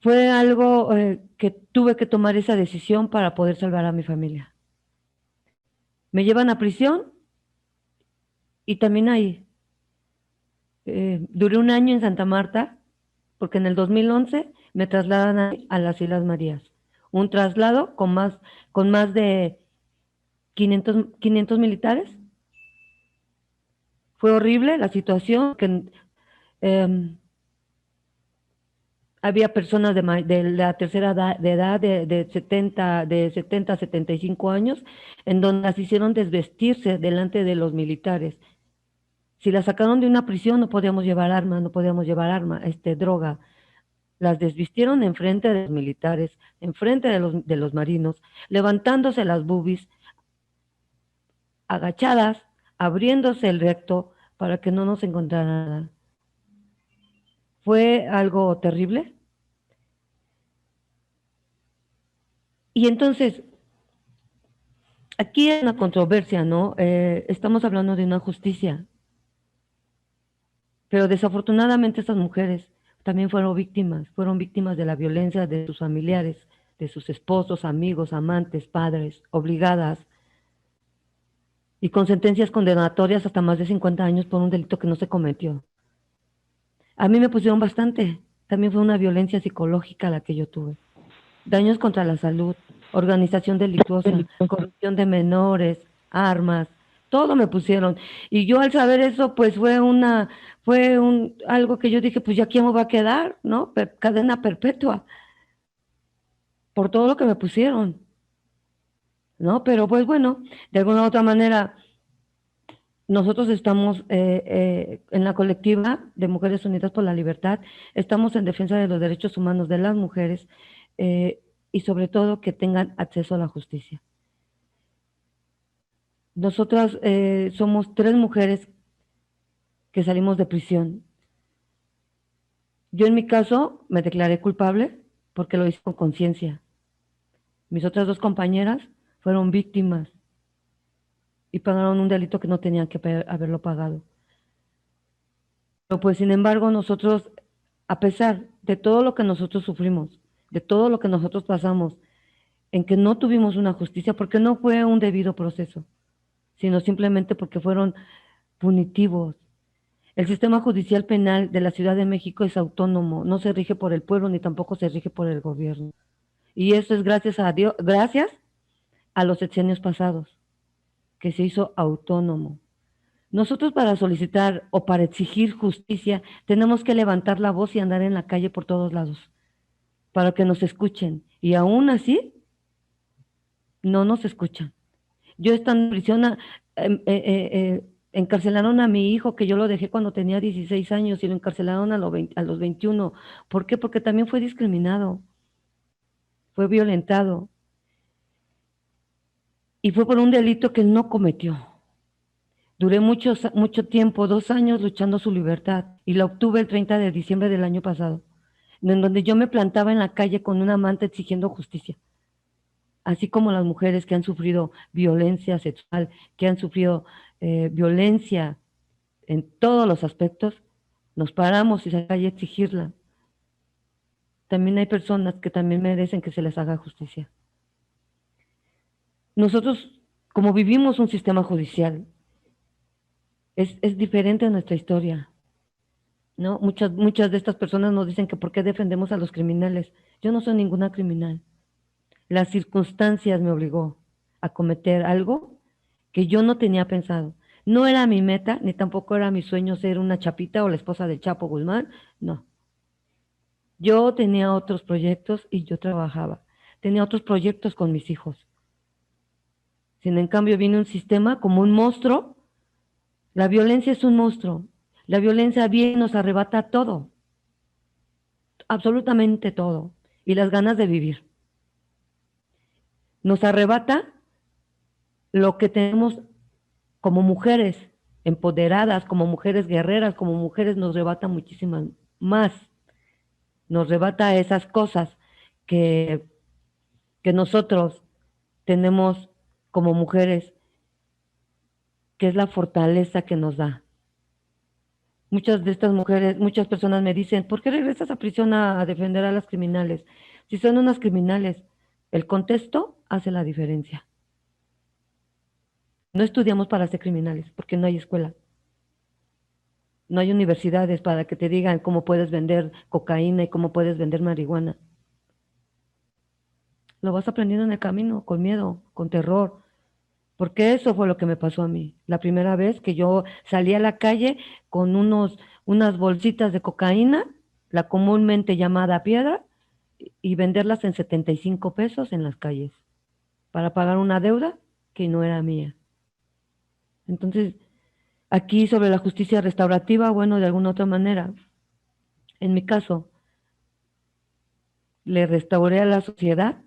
fue algo que tuve que tomar esa decisión para poder salvar a mi familia. Me llevan a prisión y también ahí. Duré un año en Santa Marta, porque en el 2011 me trasladan a las Islas Marías. Un traslado con más de 500 militares. Fue horrible la situación, que había personas de la tercera edad, de 70 a 75 años, en donde las hicieron desvestirse delante de los militares. Si las sacaron de una prisión, no podíamos llevar armas, droga. Las desvistieron enfrente de los militares, enfrente de los marinos, levantándose las boobies, agachadas, abriéndose el recto para que no nos encontraran nada. Fue algo terrible. Y entonces, aquí hay una controversia, ¿no? Estamos hablando de una justicia, pero desafortunadamente estas mujeres también fueron víctimas de la violencia de sus familiares, de sus esposos, amigos, amantes, padres, obligadas, y con sentencias condenatorias hasta más de 50 años por un delito que no se cometió. A mí me pusieron bastante, también fue una violencia psicológica la que yo tuve. Daños contra la salud, organización delictuosa, corrupción de menores, armas, todo me pusieron. Y yo al saber eso, pues algo que yo dije, pues ya quién me va a quedar, ¿no? Cadena perpetua, por todo lo que me pusieron, ¿no? Pero pues bueno, de alguna u otra manera, nosotros estamos en la colectiva de Mujeres Unidas por la Libertad, estamos en defensa de los derechos humanos de las mujeres, y sobre todo que tengan acceso a la justicia. Nosotras somos 3 mujeres que salimos de prisión. Yo en mi caso me declaré culpable porque lo hice con conciencia. Mis otras 2 compañeras fueron víctimas y pagaron un delito que no tenían que haberlo pagado. Pero pues sin embargo nosotros, a pesar de todo lo que nosotros sufrimos, de todo lo que nosotros pasamos, en que no tuvimos una justicia, porque no fue un debido proceso, sino simplemente porque fueron punitivos. El sistema judicial penal de la Ciudad de México es autónomo, no se rige por el pueblo ni tampoco se rige por el gobierno. Y eso es gracias a Dios, gracias a los sexenios pasados, que se hizo autónomo. Nosotros para solicitar o para exigir justicia tenemos que levantar la voz y andar en la calle por todos lados, para que nos escuchen. Y aún así, no nos escuchan. Yo estando en prisión, encarcelaron a mi hijo, que yo lo dejé cuando tenía 16 años, y lo encarcelaron a los 21. ¿Por qué? Porque también fue discriminado, fue violentado. Y fue por un delito que él no cometió. Duré mucho tiempo, 2 años luchando su libertad, y la obtuve el 30 de diciembre del año pasado, en donde yo me plantaba en la calle con una manta exigiendo justicia. Así como las mujeres que han sufrido violencia sexual, que han sufrido violencia en todos los aspectos, nos paramos y se calle a exigirla. También hay personas que también merecen que se les haga justicia. Nosotros, como vivimos un sistema judicial, es diferente a nuestra historia, ¿no? Muchas de estas personas nos dicen que por qué defendemos a los criminales. Yo no soy ninguna criminal. Las circunstancias me obligó a cometer algo que yo no tenía pensado. No era mi meta, ni tampoco era mi sueño ser una Chapita o la esposa del Chapo Guzmán, no. Yo tenía otros proyectos y yo trabajaba. Tenía otros proyectos con mis hijos. Sin en cambio viene un sistema como un monstruo. La violencia es un monstruo. La violencia viene y nos arrebata todo. Absolutamente todo. Y las ganas de vivir. Nos arrebata lo que tenemos como mujeres empoderadas, como mujeres guerreras, como mujeres, nos arrebata muchísimas más. Nos arrebata esas cosas que nosotros tenemos como mujeres, que es la fortaleza que nos da. Muchas de estas mujeres, muchas personas me dicen, ¿por qué regresas a prisión a defender a las criminales? Si son unas criminales, el contexto hace la diferencia. No estudiamos para ser criminales, porque no hay escuela. No hay universidades para que te digan cómo puedes vender cocaína y cómo puedes vender marihuana. Lo vas aprendiendo en el camino, con miedo, con terror, porque eso fue lo que me pasó a mí. La primera vez que yo salí a la calle con unas bolsitas de cocaína, la comúnmente llamada piedra, y venderlas en 75 pesos en las calles, para pagar una deuda que no era mía. Entonces, aquí sobre la justicia restaurativa, bueno, de alguna otra manera, en mi caso, le restauré a la sociedad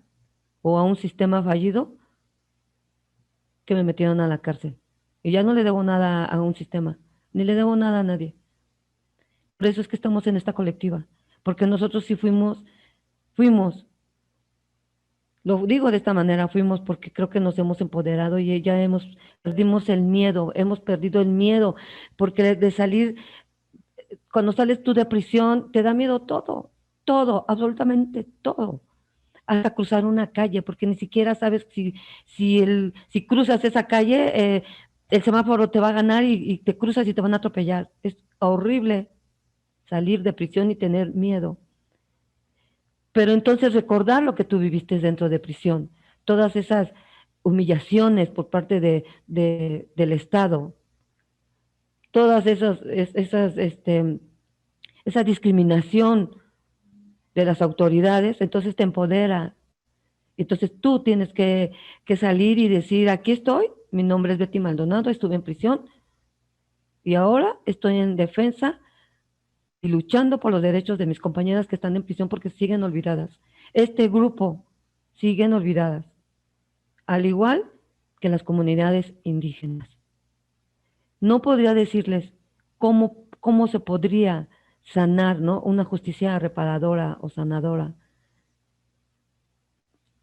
o a un sistema fallido que me metieron a la cárcel. Y ya no le debo nada a un sistema, ni le debo nada a nadie. Por eso es que estamos en esta colectiva, porque nosotros sí fuimos, lo digo de esta manera, fuimos porque creo que nos hemos empoderado y ya perdimos el miedo, hemos perdido el miedo, porque de salir, cuando sales tú de prisión, te da miedo todo, todo, absolutamente todo. Hasta cruzar una calle, porque ni siquiera sabes si cruzas esa calle, el semáforo te va a ganar y te cruzas y te van a atropellar. Es horrible salir de prisión y tener miedo. Pero entonces recordar lo que tú viviste dentro de prisión, todas esas humillaciones por parte del Estado, todas esa discriminación de las autoridades, entonces te empodera. Entonces tú tienes que salir y decir, aquí estoy, mi nombre es Betty Maldonado, estuve en prisión y ahora estoy en defensa y luchando por los derechos de mis compañeras que están en prisión porque siguen olvidadas. Este grupo siguen olvidadas, al igual que las comunidades indígenas. No podría decirles cómo se podría sanar, ¿no?, una justicia reparadora o sanadora.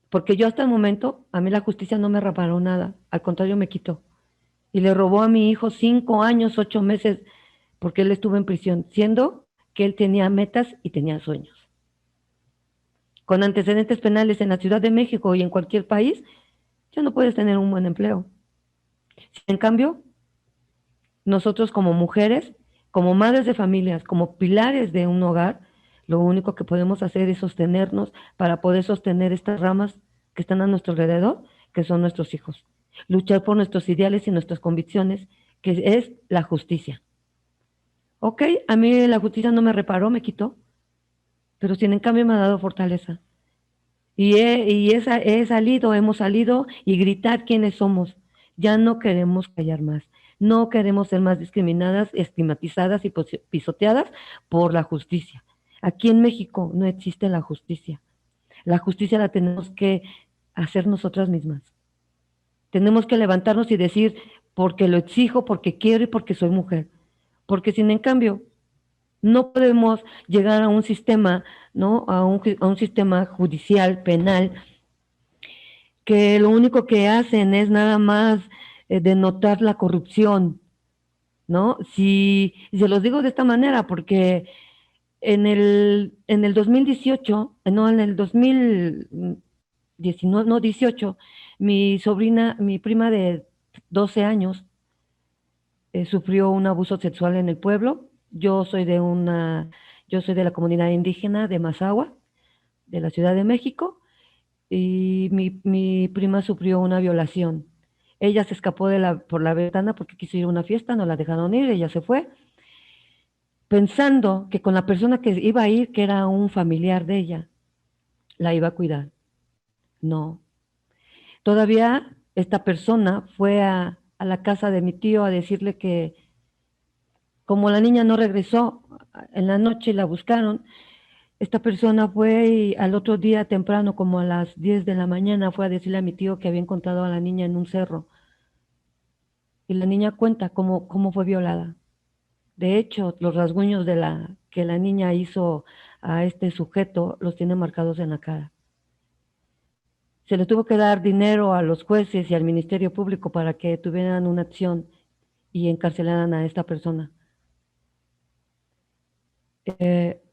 Porque yo hasta el momento, a mí la justicia no me reparó nada, al contrario me quitó. Y le robó a mi hijo 5 años, 8 meses, porque él estuvo en prisión, siendo que él tenía metas y tenía sueños. Con antecedentes penales en la Ciudad de México y en cualquier país, ya no puedes tener un buen empleo. En cambio, nosotros como mujeres, como madres de familias, como pilares de un hogar, lo único que podemos hacer es sostenernos para poder sostener estas ramas que están a nuestro alrededor, que son nuestros hijos. Luchar por nuestros ideales y nuestras convicciones, que es la justicia. Ok, a mí la justicia no me reparó, me quitó, pero sin en cambio me ha dado fortaleza. He salido, hemos salido y gritar quiénes somos. Ya no queremos callar más. No queremos ser más discriminadas, estigmatizadas y pisoteadas por la justicia. Aquí en México no existe la justicia. La justicia la tenemos que hacer nosotras mismas. Tenemos que levantarnos y decir, porque lo exijo, porque quiero y porque soy mujer. Porque sin en cambio, no podemos llegar a un sistema, ¿no?, a un sistema judicial, penal, que lo único que hacen es nada más denotar la corrupción, ¿no? Si se los digo de esta manera, porque en el 2018, no, en el 2019, no, 18, mi sobrina, mi prima de 12 años, sufrió un abuso sexual en el pueblo. Yo soy de la comunidad indígena de Mazahua, de la Ciudad de México, y mi prima sufrió una violación. Ella se escapó por la ventana porque quiso ir a una fiesta, no la dejaron ir, ella se fue, pensando que con la persona que iba a ir, que era un familiar de ella, la iba a cuidar. No. Todavía esta persona fue a la casa de mi tío a decirle que como la niña no regresó en la noche, la buscaron, esta persona fue y al otro día temprano, como a las 10 de la mañana, fue a decirle a mi tío que había encontrado a la niña en un cerro. Y la niña cuenta cómo fue violada. De hecho, los rasguños que la niña hizo a este sujeto los tiene marcados en la cara. Se le tuvo que dar dinero a los jueces y al Ministerio Público para que tuvieran una acción y encarcelaran a esta persona.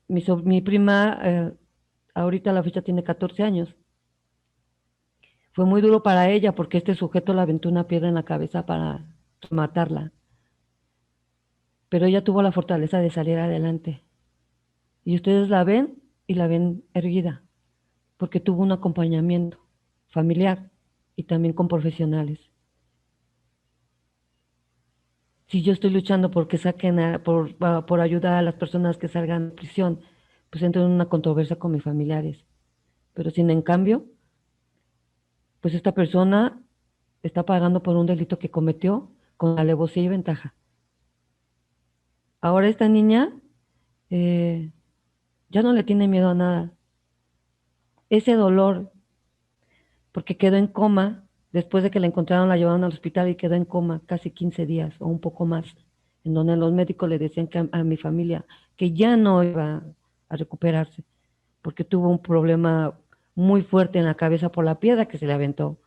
Mi prima, ahorita a la fecha tiene 14 años. Fue muy duro para ella porque este sujeto le aventó una piedra en la cabeza para matarla. Pero ella tuvo la fortaleza de salir adelante. Y ustedes la ven y la ven erguida, porque tuvo un acompañamiento familiar y también con profesionales. Si yo estoy luchando porque por ayudar a las personas que salgan de prisión, pues entro en una controversia con mis familiares. Pero sin en cambio, pues esta persona está pagando por un delito que cometió con alevosía y ventaja. Ahora esta niña ya no le tiene miedo a nada. Ese dolor, porque quedó en coma, después de que la encontraron, la llevaron al hospital y quedó en coma casi 15 días o un poco más, en donde los médicos le decían que a mi familia que ya no iba a recuperarse, porque tuvo un problema muy fuerte en la cabeza por la piedra que se le aventó.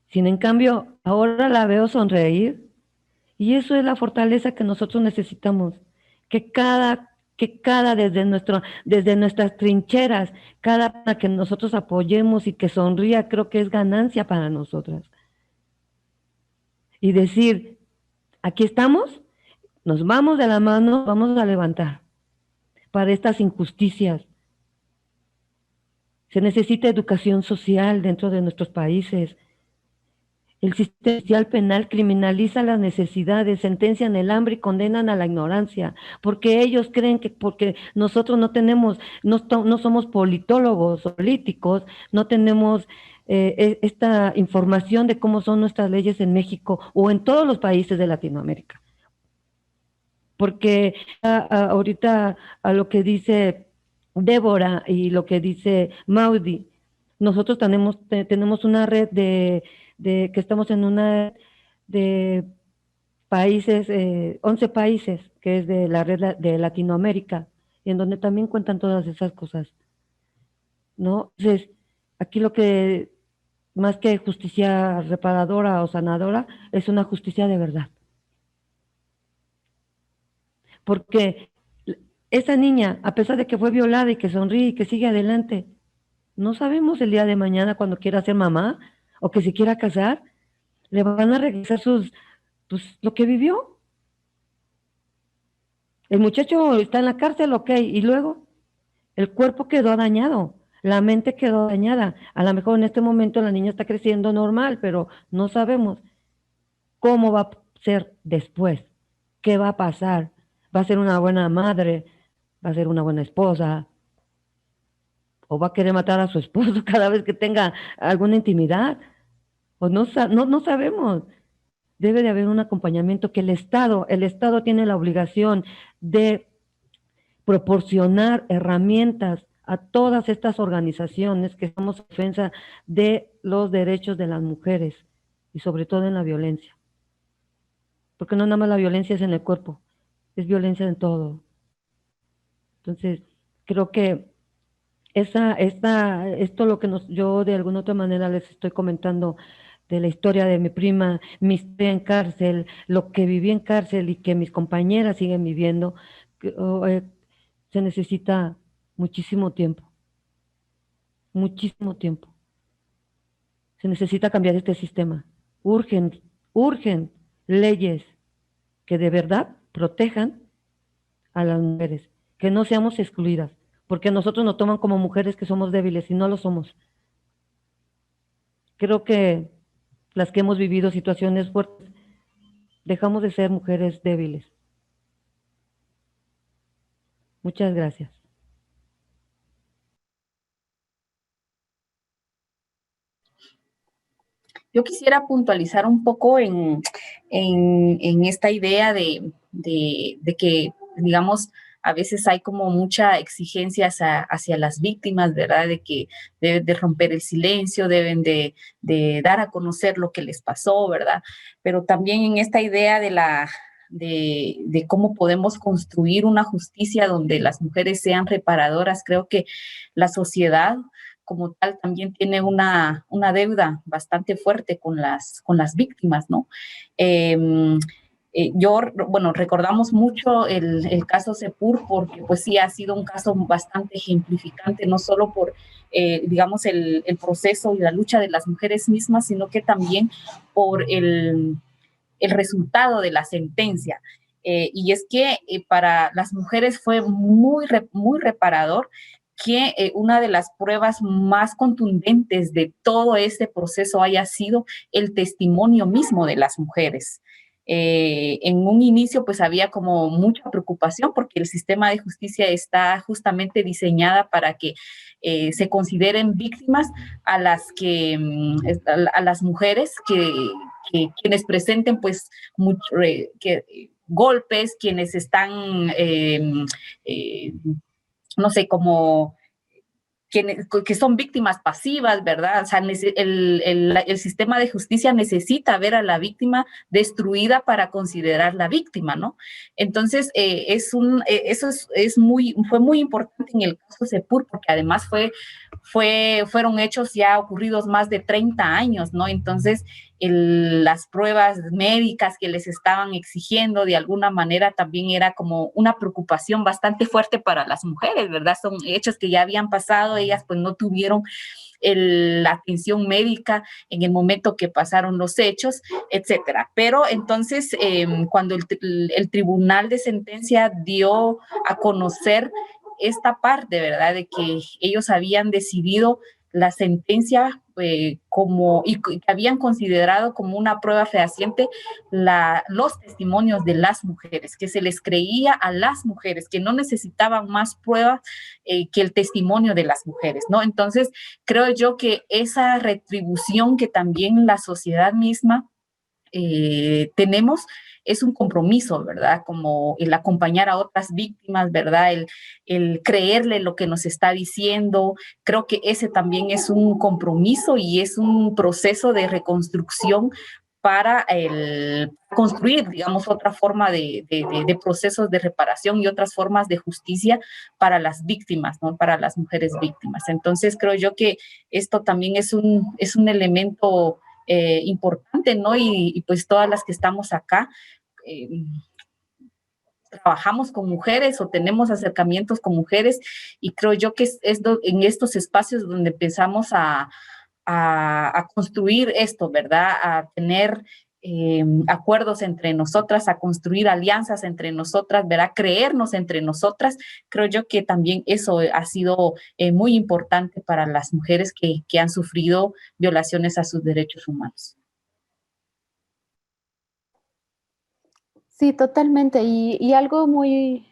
Sin en cambio, ahora la veo sonreír y eso es la fortaleza que nosotros necesitamos, que cada desde nuestras trincheras, cada que nosotros apoyemos y que sonría, creo que es ganancia para nosotras. Y decir, aquí estamos, nos vamos de la mano, vamos a levantar para estas injusticias. Se necesita educación social dentro de nuestros países. El sistema social penal criminaliza las necesidades, sentencian el hambre y condenan a la ignorancia, porque ellos creen que porque nosotros no somos politólogos o políticos, no tenemos esta información de cómo son nuestras leyes en México o en todos los países de Latinoamérica. Porque ahorita a lo que dice Débora y lo que dice Maudi, nosotros tenemos una red que estamos en una de países, 11 países, que es de la red de Latinoamérica, y en donde también cuentan todas esas cosas, ¿no? Entonces, aquí lo que, más que justicia reparadora o sanadora, es una justicia de verdad. Porque esa niña, a pesar de que fue violada y que sonríe y que sigue adelante, no sabemos el día de mañana cuando quiera ser mamá o que se quiera casar, le van a regresar lo que vivió. El muchacho está en la cárcel, ok, y luego el cuerpo quedó dañado, la mente quedó dañada. A lo mejor en este momento la niña está creciendo normal, pero no sabemos cómo va a ser después, qué va a pasar. ¿Va a ser una buena madre? ¿Va a ser una buena esposa? ¿O va a querer matar a su esposo cada vez que tenga alguna intimidad? O no sabemos. Debe de haber un acompañamiento que el Estado tiene la obligación de proporcionar herramientas a todas estas organizaciones que estamos en defensa de los derechos de las mujeres y sobre todo en la violencia. Porque no nada más la violencia es en el cuerpo, es violencia en todo. Entonces, creo que esto lo que yo de alguna otra manera les estoy comentando de la historia de mi prima, mi historia en cárcel, lo que viví en cárcel y que mis compañeras siguen viviendo, se necesita muchísimo tiempo, muchísimo tiempo. Se necesita cambiar este sistema. Urgen leyes que de verdad protejan a las mujeres, que no seamos excluidas, porque nosotros nos toman como mujeres que somos débiles y no lo somos. Creo que las que hemos vivido situaciones fuertes, dejamos de ser mujeres débiles. Muchas gracias. Yo quisiera puntualizar un poco en esta idea de que, digamos, a veces hay como mucha exigencia hacia las víctimas, ¿verdad? De que deben de romper el silencio, deben de dar a conocer lo que les pasó, ¿verdad? Pero también en esta idea de cómo podemos construir una justicia donde las mujeres sean reparadoras, creo que la sociedad como tal también tiene una deuda bastante fuerte con las víctimas, ¿no? Bueno, recordamos mucho el caso Sepur porque pues sí ha sido un caso bastante ejemplificante, no solo por, digamos, el proceso y la lucha de las mujeres mismas, sino que también por el resultado de la sentencia. Y es que para las mujeres fue muy reparador que una de las pruebas más contundentes de todo este proceso haya sido el testimonio mismo de las mujeres. En un inicio pues había como mucha preocupación porque el sistema de justicia está justamente diseñada para que se consideren víctimas a a las mujeres quienes presenten pues golpes, quienes están no sé, como que son víctimas pasivas, ¿verdad? O sea, el sistema de justicia necesita ver a la víctima destruida para considerarla víctima, ¿no? Entonces, eso fue muy importante en el caso Sepur, porque además fueron hechos ya ocurridos más de 30 años, ¿no? Entonces, las pruebas médicas que les estaban exigiendo de alguna manera también era como una preocupación bastante fuerte para las mujeres, ¿verdad? Son hechos que ya habían pasado, ellas pues no tuvieron la atención médica en el momento que pasaron los hechos, etcétera. Pero entonces, cuando el tribunal de sentencia dio a conocer esta parte, ¿verdad? De que ellos habían decidido la sentencia y que habían considerado como una prueba fehaciente los testimonios de las mujeres, que se les creía a las mujeres, que no necesitaban más pruebas que el testimonio de las mujeres, ¿no? Entonces, creo yo que esa retribución que también la sociedad misma tenemos es un compromiso, ¿verdad? Como el acompañar a otras víctimas, ¿verdad? El creerle lo que nos está diciendo. Creo que ese también es un compromiso y es un proceso de reconstrucción para construir, digamos, otra forma de procesos de reparación y otras formas de justicia para las víctimas, ¿no? Para las mujeres víctimas. Entonces, creo yo que esto también es un elemento importante, ¿no? Y pues todas las que estamos acá trabajamos con mujeres o tenemos acercamientos con mujeres y creo yo que es en estos espacios donde empezamos a construir esto, ¿verdad? A tener acuerdos entre nosotras, a construir alianzas entre nosotras, ¿verdad? Creernos entre nosotras. Creo yo que también eso ha sido muy importante para las mujeres que han sufrido violaciones a sus derechos humanos. Sí, totalmente. Y algo muy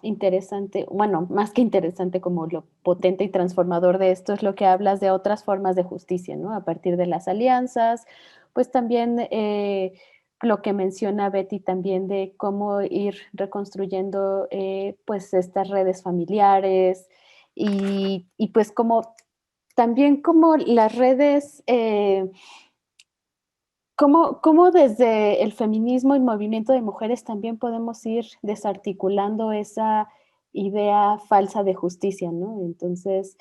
interesante, bueno, más que interesante, como lo potente y transformador de esto es lo que hablas de otras formas de justicia, ¿no? A partir de las alianzas, pues también lo que menciona Betty también de cómo ir reconstruyendo pues estas redes familiares y pues como también como las redes... ¿Cómo desde el feminismo y movimiento de mujeres también podemos ir desarticulando esa idea falsa de justicia, ¿no? Entonces,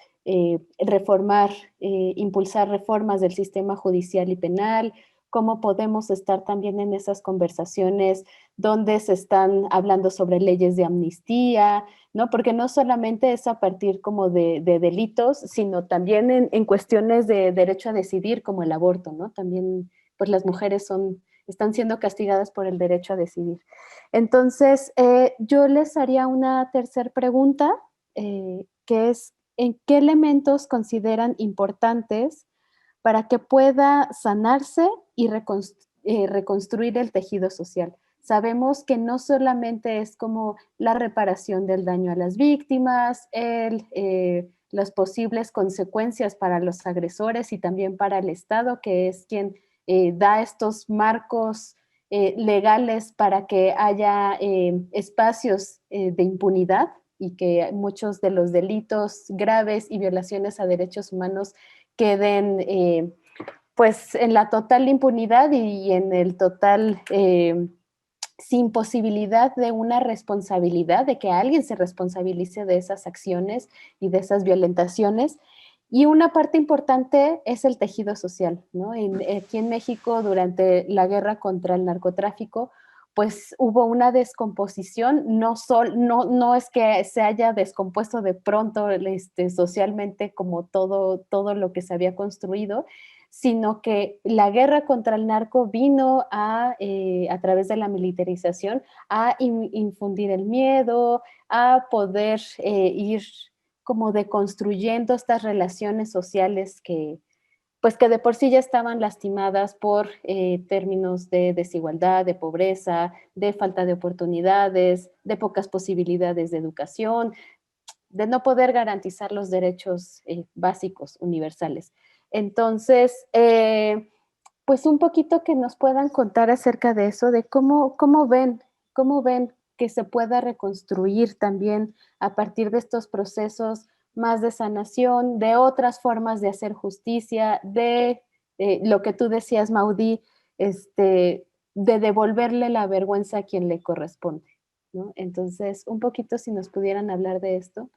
impulsar reformas del sistema judicial y penal, cómo podemos estar también en esas conversaciones donde se están hablando sobre leyes de amnistía, ¿no? Porque no solamente es a partir como de delitos, sino también en cuestiones de derecho a decidir, como el aborto, ¿no? También pues las mujeres están siendo castigadas por el derecho a decidir. Entonces, yo les haría una tercera pregunta, que es, ¿en qué elementos consideran importantes para que pueda sanarse y reconstruir el tejido social? Sabemos que no solamente es como la reparación del daño a las víctimas, las posibles consecuencias para los agresores y también para el Estado, que es quien da estos marcos legales para que haya espacios de impunidad y que muchos de los delitos graves y violaciones a derechos humanos queden pues en la total impunidad y en el total sin posibilidad de una responsabilidad, de que alguien se responsabilice de esas acciones y de esas violentaciones. Y una parte importante es el tejido social, ¿no? Aquí en México, durante la guerra contra el narcotráfico, pues hubo una descomposición, no es que se haya descompuesto de pronto socialmente como todo lo que se había construido, sino que la guerra contra el narco vino a través de la militarización, a infundir el miedo, a poder ir como deconstruyendo estas relaciones sociales pues que de por sí ya estaban lastimadas por términos de desigualdad, de pobreza, de falta de oportunidades, de pocas posibilidades de educación, de no poder garantizar los derechos básicos, universales. Entonces, pues un poquito que nos puedan contar acerca de eso, de cómo ven que se pueda reconstruir también a partir de estos procesos más de sanación, de otras formas de hacer justicia, de lo que tú decías, Maudí, de devolverle la vergüenza a quien le corresponde, ¿no? Entonces, un poquito si nos pudieran hablar de esto.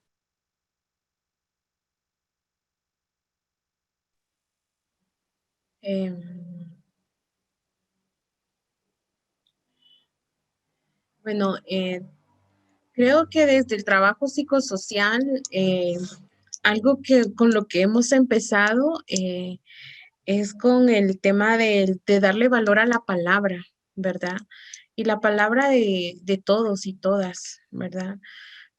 Em, bueno, creo que desde el trabajo psicosocial, algo que con lo que hemos empezado es con el tema de darle valor a la palabra, ¿verdad? Y la palabra de todos y todas, ¿verdad?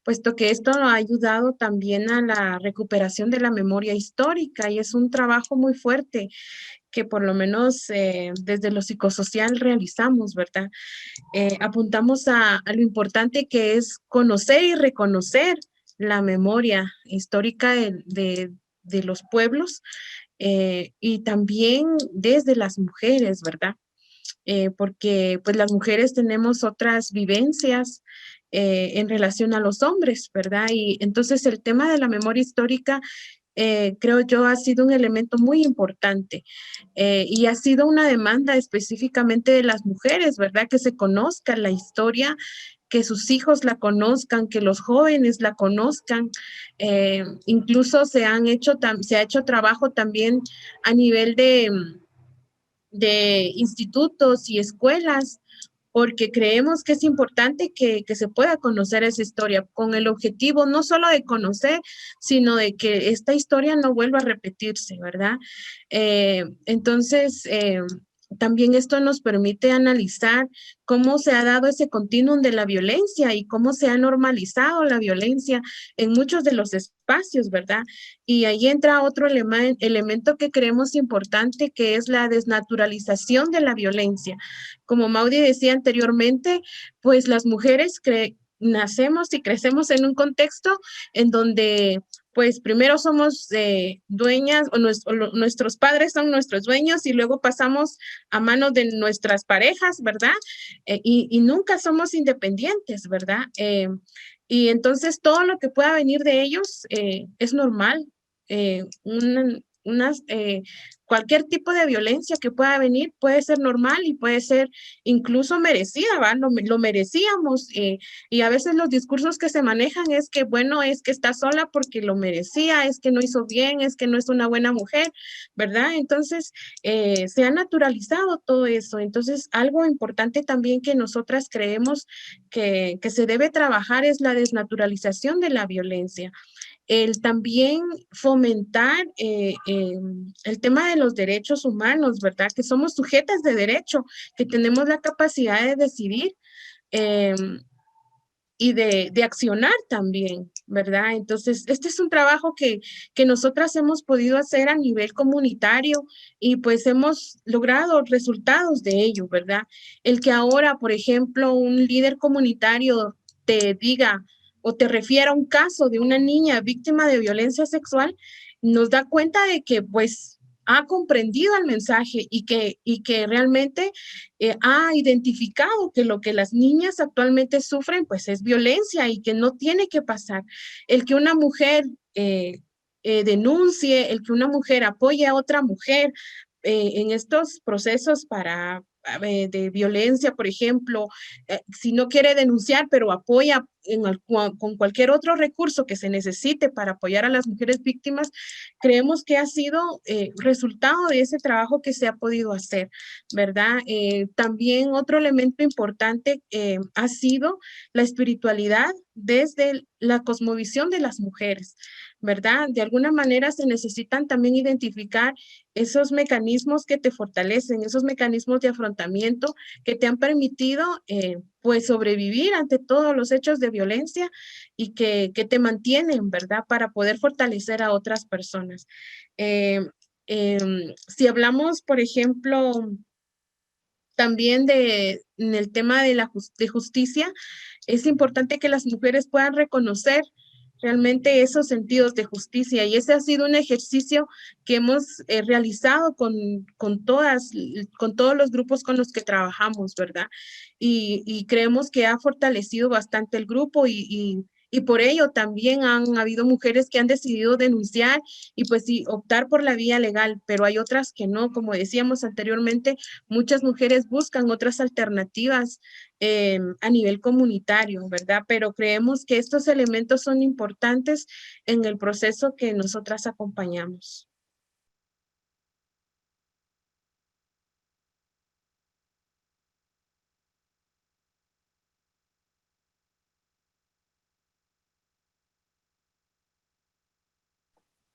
Puesto que esto ha ayudado también a la recuperación de la memoria histórica y es un trabajo muy fuerte que por lo menos desde lo psicosocial realizamos, ¿verdad? Apuntamos a lo importante que es conocer y reconocer la memoria histórica de los pueblos y también desde las mujeres, ¿verdad? Porque pues las mujeres tenemos otras vivencias en relación a los hombres, ¿verdad? Y entonces el tema de la memoria histórica creo yo ha sido un elemento muy importante y ha sido una demanda específicamente de las mujeres, ¿verdad? Que se conozca la historia, que sus hijos la conozcan, que los jóvenes la conozcan. Incluso se ha hecho trabajo también a nivel de institutos y escuelas, porque creemos que es importante que se pueda conocer esa historia con el objetivo no solo de conocer, sino de que esta historia no vuelva a repetirse, ¿verdad? Entonces, también esto nos permite analizar cómo se ha dado ese continuum de la violencia y cómo se ha normalizado la violencia en muchos de los espacios, ¿verdad? Y ahí entra otro elemento que creemos importante, que es la desnaturalización de la violencia. Como Maudie decía anteriormente, pues las mujeres nacemos y crecemos en un contexto en donde pues primero somos dueñas nuestros padres son nuestros dueños y luego pasamos a manos de nuestras parejas, ¿verdad? Y nunca somos independientes, ¿verdad? Y entonces todo lo que pueda venir de ellos es normal. Eh, una- unas, cualquier tipo de violencia que pueda venir puede ser normal y puede ser incluso merecida, ¿va? Lo merecíamos y a veces los discursos que se manejan es que, bueno, es que está sola porque lo merecía, es que no hizo bien, es que no es una buena mujer, ¿verdad? Entonces, se ha naturalizado todo eso. Entonces, algo importante también que nosotras creemos que se debe trabajar es la desnaturalización de la violencia, el también fomentar el tema de los derechos humanos, ¿verdad? Que somos sujetas de derecho, que tenemos la capacidad de decidir eh, y de accionar también, ¿verdad? Entonces, este es un trabajo que nosotras hemos podido hacer a nivel comunitario y pues hemos logrado resultados de ello, ¿verdad? El que ahora, por ejemplo, un líder comunitario te diga o te refiera a un caso de una niña víctima de violencia sexual, nos da cuenta de que pues ha comprendido el mensaje y que realmente ha identificado que lo que las niñas actualmente sufren pues es violencia y que no tiene que pasar. El que una mujer denuncie, el que una mujer apoye a otra mujer en estos procesos para de violencia, por ejemplo, si no quiere denunciar, pero apoya con cualquier otro recurso que se necesite para apoyar a las mujeres víctimas, creemos que ha sido resultado de ese trabajo que se ha podido hacer, ¿verdad? También otro elemento importante ha sido la espiritualidad desde la cosmovisión de las mujeres, ¿verdad? De alguna manera se necesitan también identificar esos mecanismos que te fortalecen, esos mecanismos de afrontamiento que te han permitido pues sobrevivir ante todos los hechos de violencia y que te mantienen, ¿verdad? Para poder fortalecer a otras personas. Si hablamos, por ejemplo, también en el tema de justicia, es importante que las mujeres puedan reconocer realmente esos sentidos de justicia y ese ha sido un ejercicio que hemos realizado con todos los grupos con los que trabajamos, ¿verdad? Y creemos que ha fortalecido bastante el grupo y por ello también han habido mujeres que han decidido denunciar y pues sí, optar por la vía legal, pero hay otras que no, como decíamos anteriormente, muchas mujeres buscan otras alternativas a nivel comunitario, ¿verdad? Pero creemos que estos elementos son importantes en el proceso que nosotras acompañamos.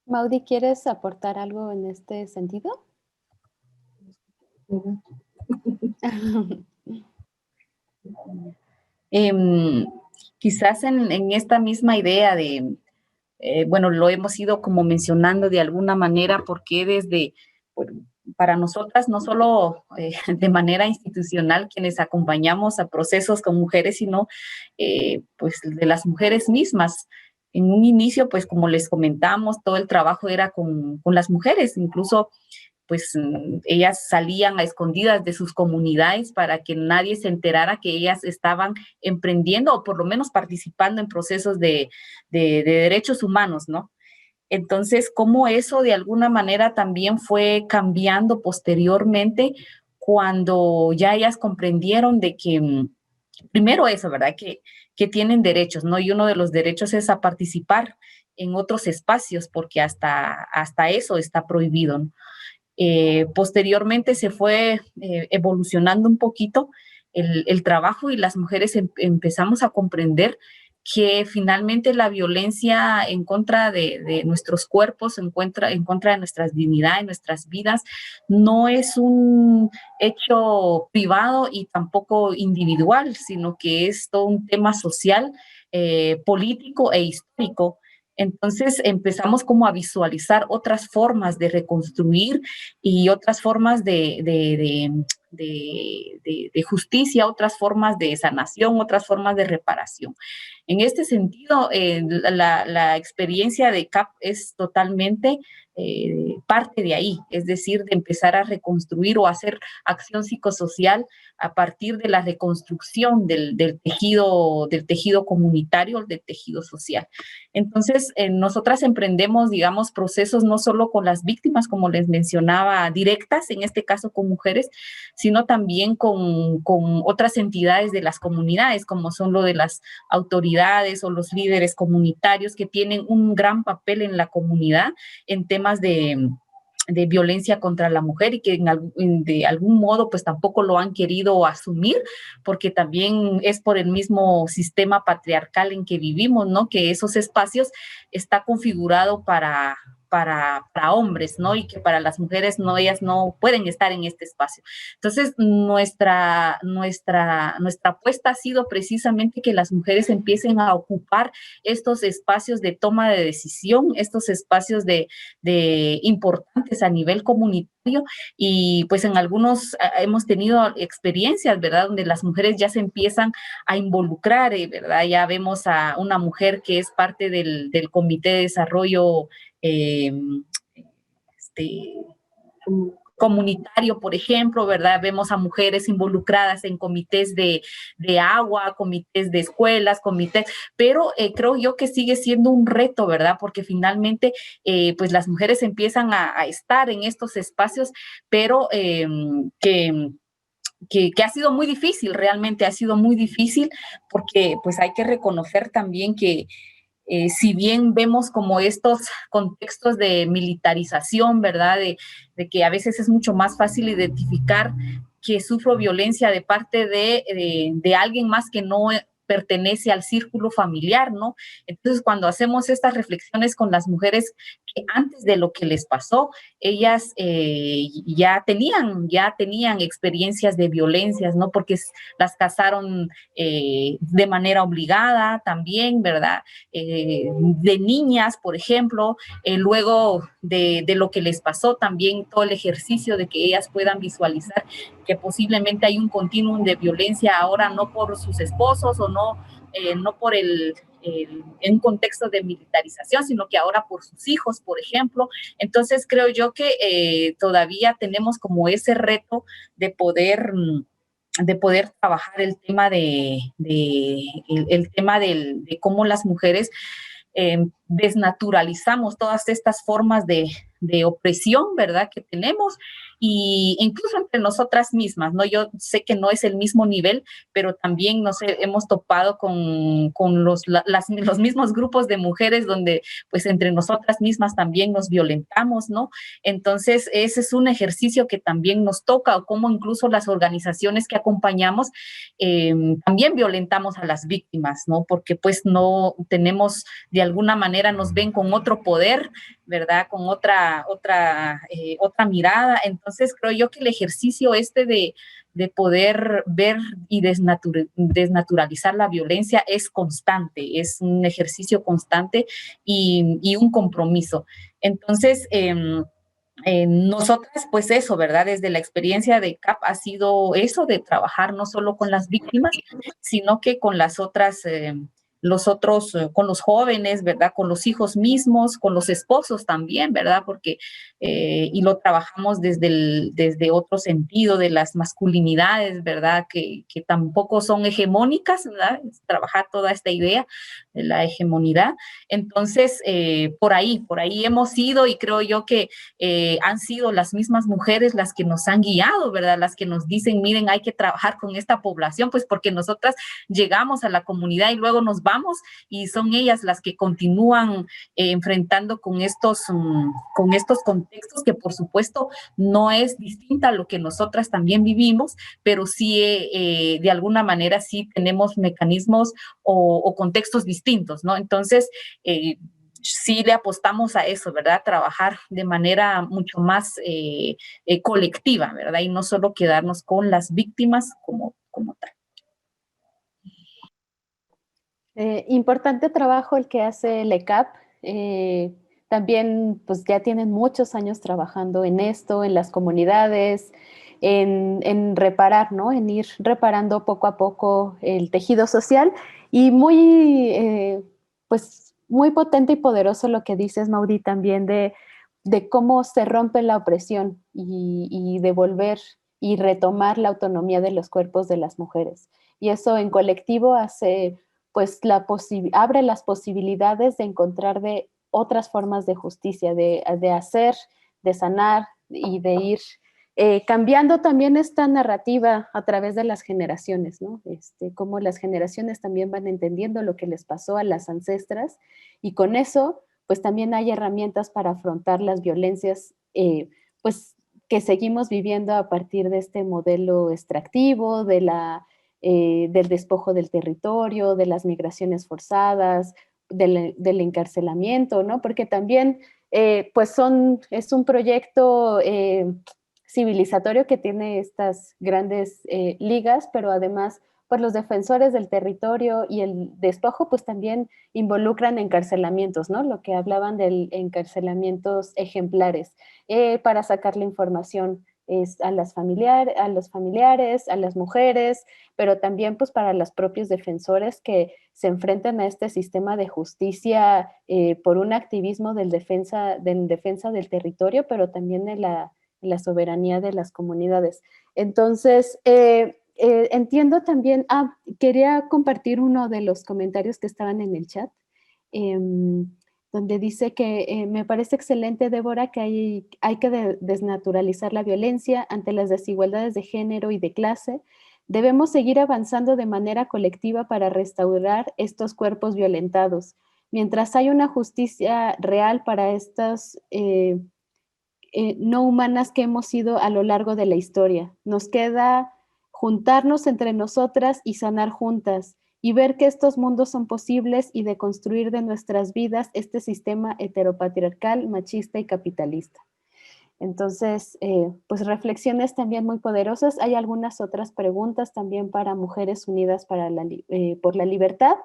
Maudie, ¿quieres aportar algo en este sentido? Quizás en esta misma idea de, bueno, lo hemos ido como mencionando de alguna manera, porque desde, bueno, para nosotras, no solo de manera institucional, quienes acompañamos a procesos con mujeres, sino pues de las mujeres mismas. En un inicio, pues como les comentamos, todo el trabajo era con las mujeres, incluso pues ellas salían a escondidas de sus comunidades para que nadie se enterara que ellas estaban emprendiendo o por lo menos participando en procesos de derechos humanos, ¿no? Entonces, cómo eso de alguna manera también fue cambiando posteriormente cuando ya ellas comprendieron de que, primero eso, ¿verdad? Que tienen derechos, ¿no? Y uno de los derechos es a participar en otros espacios, porque hasta eso está prohibido, ¿no? Posteriormente se fue evolucionando un poquito el trabajo y las mujeres empezamos a comprender que finalmente la violencia en contra de nuestros cuerpos, en contra de nuestra dignidad, de nuestras vidas, no es un hecho privado y tampoco individual, sino que es todo un tema social, político e histórico. Entonces empezamos como a visualizar otras formas de reconstruir y otras formas de justicia, otras formas de sanación, otras formas de reparación. En este sentido, la experiencia de CAP es totalmente parte de ahí, es decir, de empezar a reconstruir o hacer acción psicosocial a partir de la reconstrucción del tejido comunitario, del tejido social. Entonces, nosotras emprendemos, digamos, procesos no solo con las víctimas, como les mencionaba, directas, en este caso con mujeres, sino también con otras entidades de las comunidades, como son lo de las autoridades o los líderes comunitarios que tienen un gran papel en la comunidad en temas de violencia contra la mujer y que de algún modo pues tampoco lo han querido asumir porque también es por el mismo sistema patriarcal en que vivimos, ¿no? Que esos espacios está configurado para hombres, ¿no? Y que para las mujeres no, ellas no pueden estar en este espacio. Entonces, nuestra apuesta ha sido precisamente que las mujeres empiecen a ocupar estos espacios de toma de decisión, estos espacios de importantes a nivel comunitario y pues en algunos hemos tenido experiencias, ¿verdad? Donde las mujeres ya se empiezan a involucrar, ¿verdad? Ya vemos a una mujer que es parte del Comité de Desarrollo comunitario, por ejemplo, ¿verdad? Vemos a mujeres involucradas en comités de agua, comités de escuelas, comités, pero creo yo que sigue siendo un reto, ¿verdad? Porque finalmente, pues las mujeres empiezan a estar en estos espacios, pero que que ha sido muy difícil, realmente ha sido muy difícil, porque pues hay que reconocer también que si bien vemos como estos contextos de militarización, ¿verdad? De que a veces es mucho más fácil identificar que sufro violencia de parte de alguien más que no pertenece al círculo familiar, ¿no? Entonces, cuando hacemos estas reflexiones con las mujeres que antes de lo que les pasó, ellas ya tenían experiencias de violencias, ¿no? Porque las casaron de manera obligada también, ¿verdad? De niñas, por ejemplo, luego de lo que les pasó, también todo el ejercicio de que ellas puedan visualizar que posiblemente hay un continuum de violencia ahora, no por sus esposos o no por en un contexto de militarización, sino que ahora por sus hijos, por ejemplo. Entonces creo yo que todavía tenemos como ese reto de poder trabajar el tema el tema de cómo las mujeres desnaturalizamos todas estas formas de opresión, ¿verdad?, que tenemos, y incluso entre nosotras mismas, ¿no? Yo sé que no es el mismo nivel, pero también, no sé, hemos topado con los mismos grupos de mujeres donde, pues, entre nosotras mismas también nos violentamos, ¿no? Entonces, ese es un ejercicio que también nos toca, o cómo incluso las organizaciones que acompañamos también violentamos a las víctimas, ¿no? Porque, pues, no tenemos, de alguna manera, nos ven con otro poder, ¿verdad? Con otra mirada. Entonces, creo yo que el ejercicio de poder ver y desnaturalizar la violencia es constante, es un ejercicio constante y un compromiso. Entonces, nosotras, pues eso, ¿verdad? Desde la experiencia de CAP ha sido eso, de trabajar no solo con las víctimas, sino que con las otras, los otros, con los jóvenes, ¿verdad? Con los hijos mismos, con los esposos también, ¿verdad? Porque, y lo trabajamos desde otro sentido de las masculinidades, ¿verdad? Que tampoco son hegemónicas, ¿verdad? Es trabajar toda esta idea de la hegemonidad. Entonces, por ahí hemos ido, y creo yo que han sido las mismas mujeres las que nos han guiado, ¿verdad? Las que nos dicen, miren, hay que trabajar con esta población, pues porque nosotras llegamos a la comunidad y luego nos vamos, y son ellas las que continúan enfrentando con estos contextos, que por supuesto no es distinta a lo que nosotras también vivimos, pero sí de alguna manera sí tenemos mecanismos o contextos distintos, ¿no? Entonces, sí le apostamos a eso, ¿verdad? Trabajar de manera mucho más colectiva, ¿verdad? Y no solo quedarnos con las víctimas como tal. Importante trabajo el que hace el ECAP. También pues ya tienen muchos años trabajando en esto, en las comunidades, en reparar, ¿no? En ir reparando poco a poco el tejido social, y pues muy potente y poderoso lo que dices, Maudí, también de cómo se rompe la opresión y devolver y retomar la autonomía de los cuerpos de las mujeres. Y eso en colectivo hace, pues, abre las posibilidades de encontrar de otras formas de justicia, de hacer, de sanar y de ir cambiando también esta narrativa a través de las generaciones, ¿no? Cómo las generaciones también van entendiendo lo que les pasó a las ancestras, y con eso, pues también hay herramientas para afrontar las violencias, pues que seguimos viviendo a partir de este modelo extractivo, del despojo del territorio, de las migraciones forzadas, del encarcelamiento, ¿no? Porque también, pues es un proyecto civilizatorio que tiene estas grandes ligas, pero además, pues los defensores del territorio y el despojo, pues también involucran encarcelamientos, ¿no? Lo que hablaban de encarcelamientos ejemplares, para sacar la información a los familiares, a las mujeres, pero también pues para los propios defensores que se enfrentan a este sistema de justicia por un activismo del defensa del territorio, pero también de la soberanía de las comunidades. Entonces, entiendo también, quería compartir uno de los comentarios que estaban en el chat. donde dice que me parece excelente, Débora, que hay que desnaturalizar la violencia ante las desigualdades de género y de clase. Debemos seguir avanzando de manera colectiva para restaurar estos cuerpos violentados. Mientras hay una justicia real para estas no humanas que hemos sido a lo largo de la historia, nos queda juntarnos entre nosotras y sanar juntas y ver que estos mundos son posibles y de construir de nuestras vidas este sistema heteropatriarcal, machista y capitalista. Entonces, pues reflexiones también muy poderosas. Hay algunas otras preguntas también para Mujeres Unidas por la Libertad.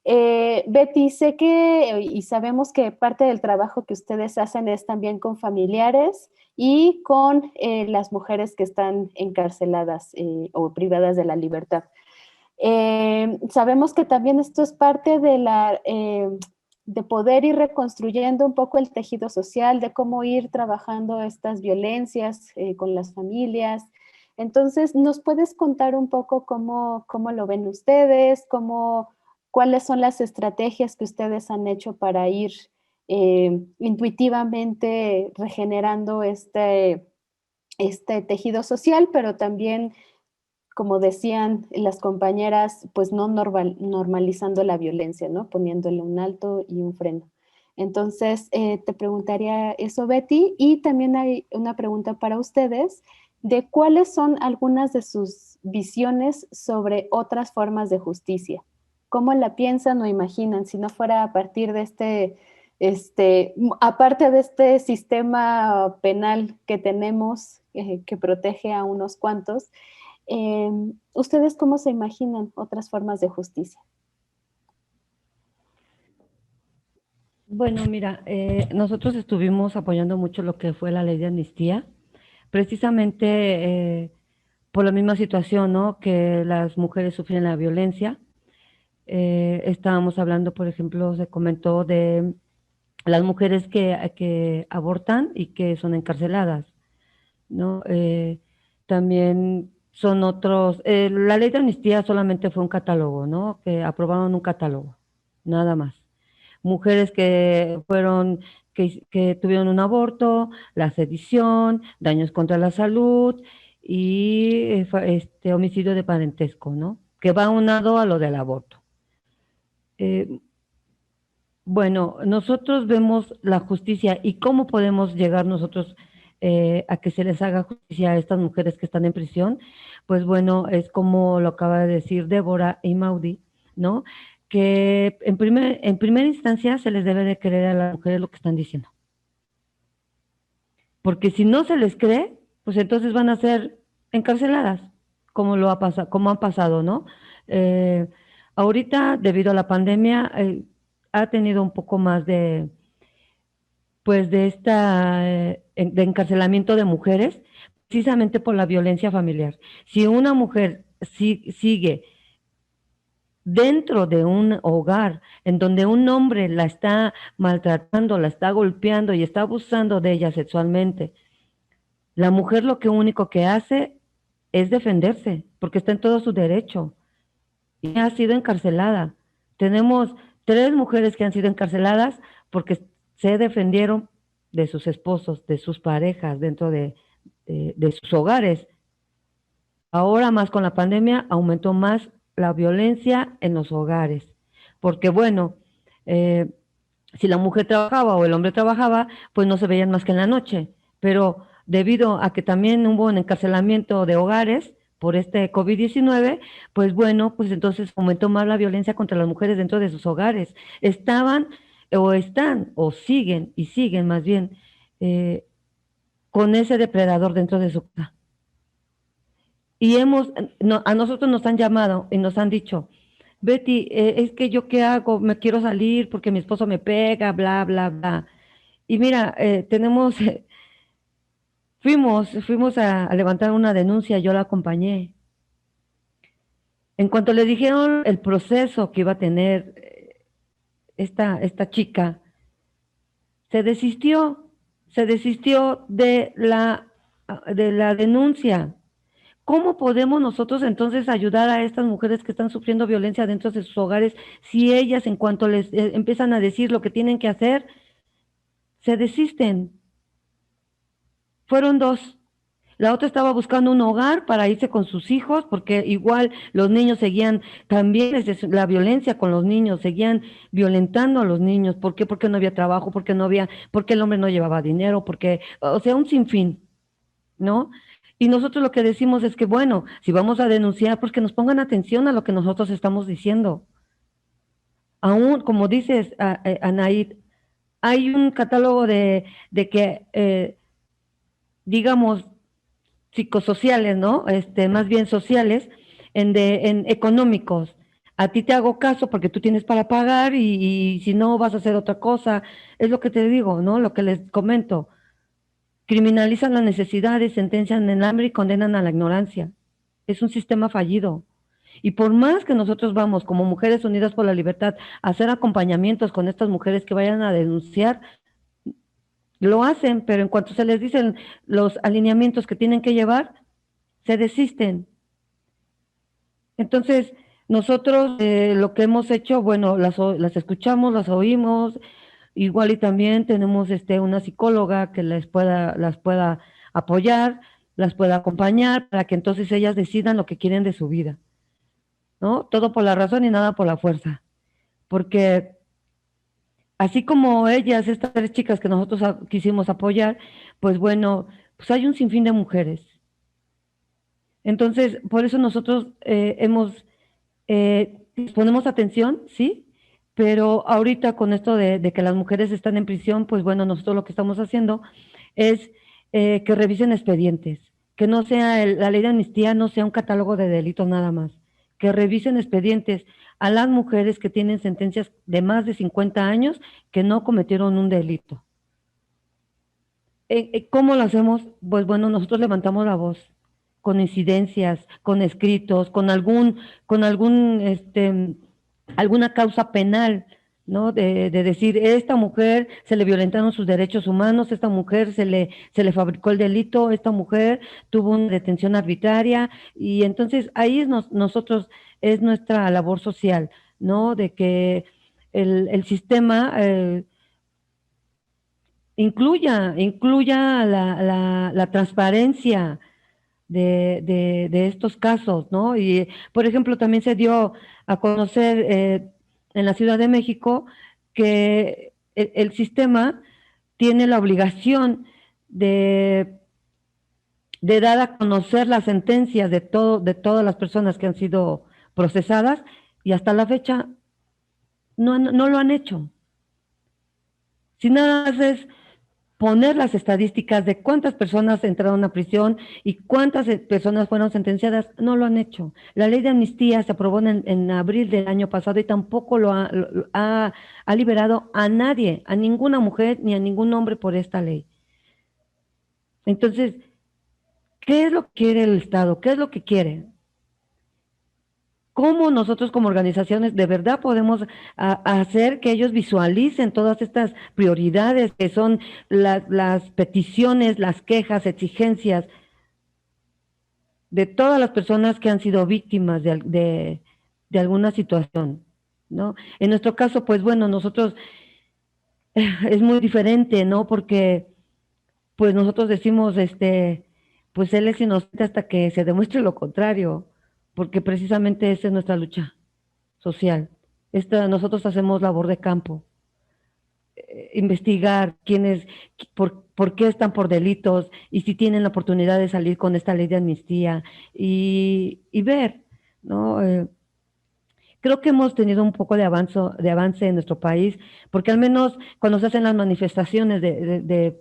Betty, sé que y sabemos que parte del trabajo que ustedes hacen es también con familiares y con las mujeres que están encarceladas o privadas de la libertad. Sabemos que también esto es parte de poder ir reconstruyendo un poco el tejido social, de cómo ir trabajando estas violencias con las familias. Entonces, ¿nos puedes contar un poco cómo lo ven ustedes? ¿Cuáles son las estrategias que ustedes han hecho para ir intuitivamente regenerando este tejido social, pero también, como decían las compañeras, pues no normalizando la violencia, ¿no? Poniéndole un alto y un freno. Entonces, te preguntaría eso, Betty, y también hay una pregunta para ustedes de cuáles son algunas de sus visiones sobre otras formas de justicia. ¿Cómo la piensan o imaginan? Si no fuera a partir de aparte de este sistema penal que tenemos, que protege a unos cuantos, ¿ustedes cómo se imaginan otras formas de justicia? Bueno, mira, nosotros estuvimos apoyando mucho lo que fue la ley de amnistía, precisamente por la misma situación, ¿no? Que las mujeres sufren la violencia. Estábamos hablando, por ejemplo, se comentó de las mujeres que abortan y que son encarceladas, ¿no? También son otros, la ley de amnistía solamente fue un catálogo, ¿no? Que aprobaron un catálogo, nada más. Mujeres que fueron, que tuvieron un aborto, la sedición, daños contra la salud y homicidio de parentesco, ¿no? Que va unado a lo del aborto. Bueno, nosotros vemos la justicia y cómo podemos llegar nosotros a que se les haga justicia a estas mujeres que están en prisión. Pues bueno, es como lo acaba de decir Débora y Maudie, ¿no? Que en primera instancia se les debe de creer a las mujeres lo que están diciendo. Porque si no se les cree, pues entonces van a ser encarceladas, como han pasado, ¿no? Ahorita, debido a la pandemia, ha tenido un poco más de encarcelamiento de mujeres, precisamente por la violencia familiar. Si una mujer sigue dentro de un hogar en donde un hombre la está maltratando, la está golpeando y está abusando de ella sexualmente, la mujer lo único que hace es defenderse, porque está en todo su derecho y ha sido encarcelada. Tenemos 3 mujeres que han sido encarceladas porque se defendieron de sus esposos, de sus parejas, dentro de sus hogares. Ahora más con la pandemia aumentó más la violencia en los hogares, porque bueno, si la mujer trabajaba o el hombre trabajaba, pues no se veían más que en la noche, pero debido a que también hubo un encarcelamiento de hogares por este COVID-19, pues bueno, pues entonces aumentó más la violencia contra las mujeres dentro de sus hogares. Estaban o están o siguen más bien con ese depredador dentro de su casa. Y a nosotros nos han llamado y nos han dicho, Betty, es que yo qué hago, me quiero salir porque mi esposo me pega, bla, bla, bla. Y mira, fuimos a levantar una denuncia, yo la acompañé. En cuanto le dijeron el proceso que iba a tener esta chica, se desistió de la denuncia. ¿cómo podemos nosotros entonces ayudar a estas mujeres que están sufriendo violencia dentro de sus hogares si ellas en cuanto les empiezan a decir lo que tienen que hacer, se desisten? Fueron dos. La otra estaba buscando un hogar para irse con sus hijos, porque igual los niños seguían, también la violencia con los niños, seguían violentando a los niños. ¿Por qué? Porque no había trabajo, porque el hombre no llevaba dinero, porque, o sea, un sinfín, ¿no? Y nosotros lo que decimos es que, bueno, si vamos a denunciar, pues que nos pongan atención a lo que nosotros estamos diciendo. Aún, como dices, Anaid, hay un catálogo de que, digamos, psicosociales, ¿no? Más bien sociales, en económicos. A ti te hago caso porque tú tienes para pagar y si no vas a hacer otra cosa. Es lo que te digo, ¿no? Lo que les comento. Criminalizan las necesidades, sentencian el hambre y condenan a la ignorancia. Es un sistema fallido. Y por más que nosotros vamos como Mujeres Unidas por la Libertad a hacer acompañamientos con estas mujeres que vayan a denunciar, lo hacen, pero en cuanto se les dicen los alineamientos que tienen que llevar, se desisten. Entonces, nosotros lo que hemos hecho, bueno, las escuchamos, las oímos, igual y también tenemos una psicóloga que las pueda apoyar, las pueda acompañar, para que entonces ellas decidan lo que quieren de su vida, ¿no? Todo por la razón y nada por la fuerza. Porque así como ellas, estas 3 chicas que nosotros quisimos apoyar, pues bueno, pues hay un sinfín de mujeres. Entonces, por eso nosotros les ponemos atención, ¿sí? Pero ahorita con esto de que las mujeres están en prisión, pues bueno, nosotros lo que estamos haciendo es que revisen expedientes, que no sea la ley de amnistía, no sea un catálogo de delitos nada más, que revisen expedientes a las mujeres que tienen sentencias de más de 50 años que no cometieron un delito. ¿Cómo lo hacemos? Pues bueno, nosotros levantamos la voz con incidencias, con escritos, con alguna causa penal, ¿no? De decir, esta mujer se le violentaron sus derechos humanos, esta mujer se le fabricó el delito, esta mujer tuvo una detención arbitraria, y entonces ahí nosotros es nuestra labor social, ¿no? De que el sistema incluya la transparencia de estos casos, ¿no? Y, por ejemplo, también se dio a conocer en la Ciudad de México que el sistema tiene la obligación de dar a conocer las sentencias de todas las personas que han sido procesadas, y hasta la fecha no lo han hecho. Si nada más es poner las estadísticas de cuántas personas entraron a prisión y cuántas personas fueron sentenciadas, no lo han hecho. La ley de amnistía se aprobó en abril del año pasado y tampoco lo ha liberado a nadie, a ninguna mujer ni a ningún hombre por esta ley. Entonces, ¿qué es lo que quiere el Estado? ¿Qué es lo que quiere? ¿Cómo nosotros como organizaciones de verdad podemos hacer que ellos visualicen todas estas prioridades que son las peticiones, las quejas, exigencias de todas las personas que han sido víctimas de alguna situación, ¿no? En nuestro caso, pues bueno, nosotros es muy diferente, ¿no? Porque pues nosotros decimos, pues él es inocente hasta que se demuestre lo contrario, porque precisamente esa es nuestra lucha social. Nosotros hacemos labor de campo, investigar por qué están por delitos y si tienen la oportunidad de salir con esta ley de amnistía y ver, ¿no? Creo que hemos tenido un poco de avance en nuestro país, porque al menos cuando se hacen las manifestaciones de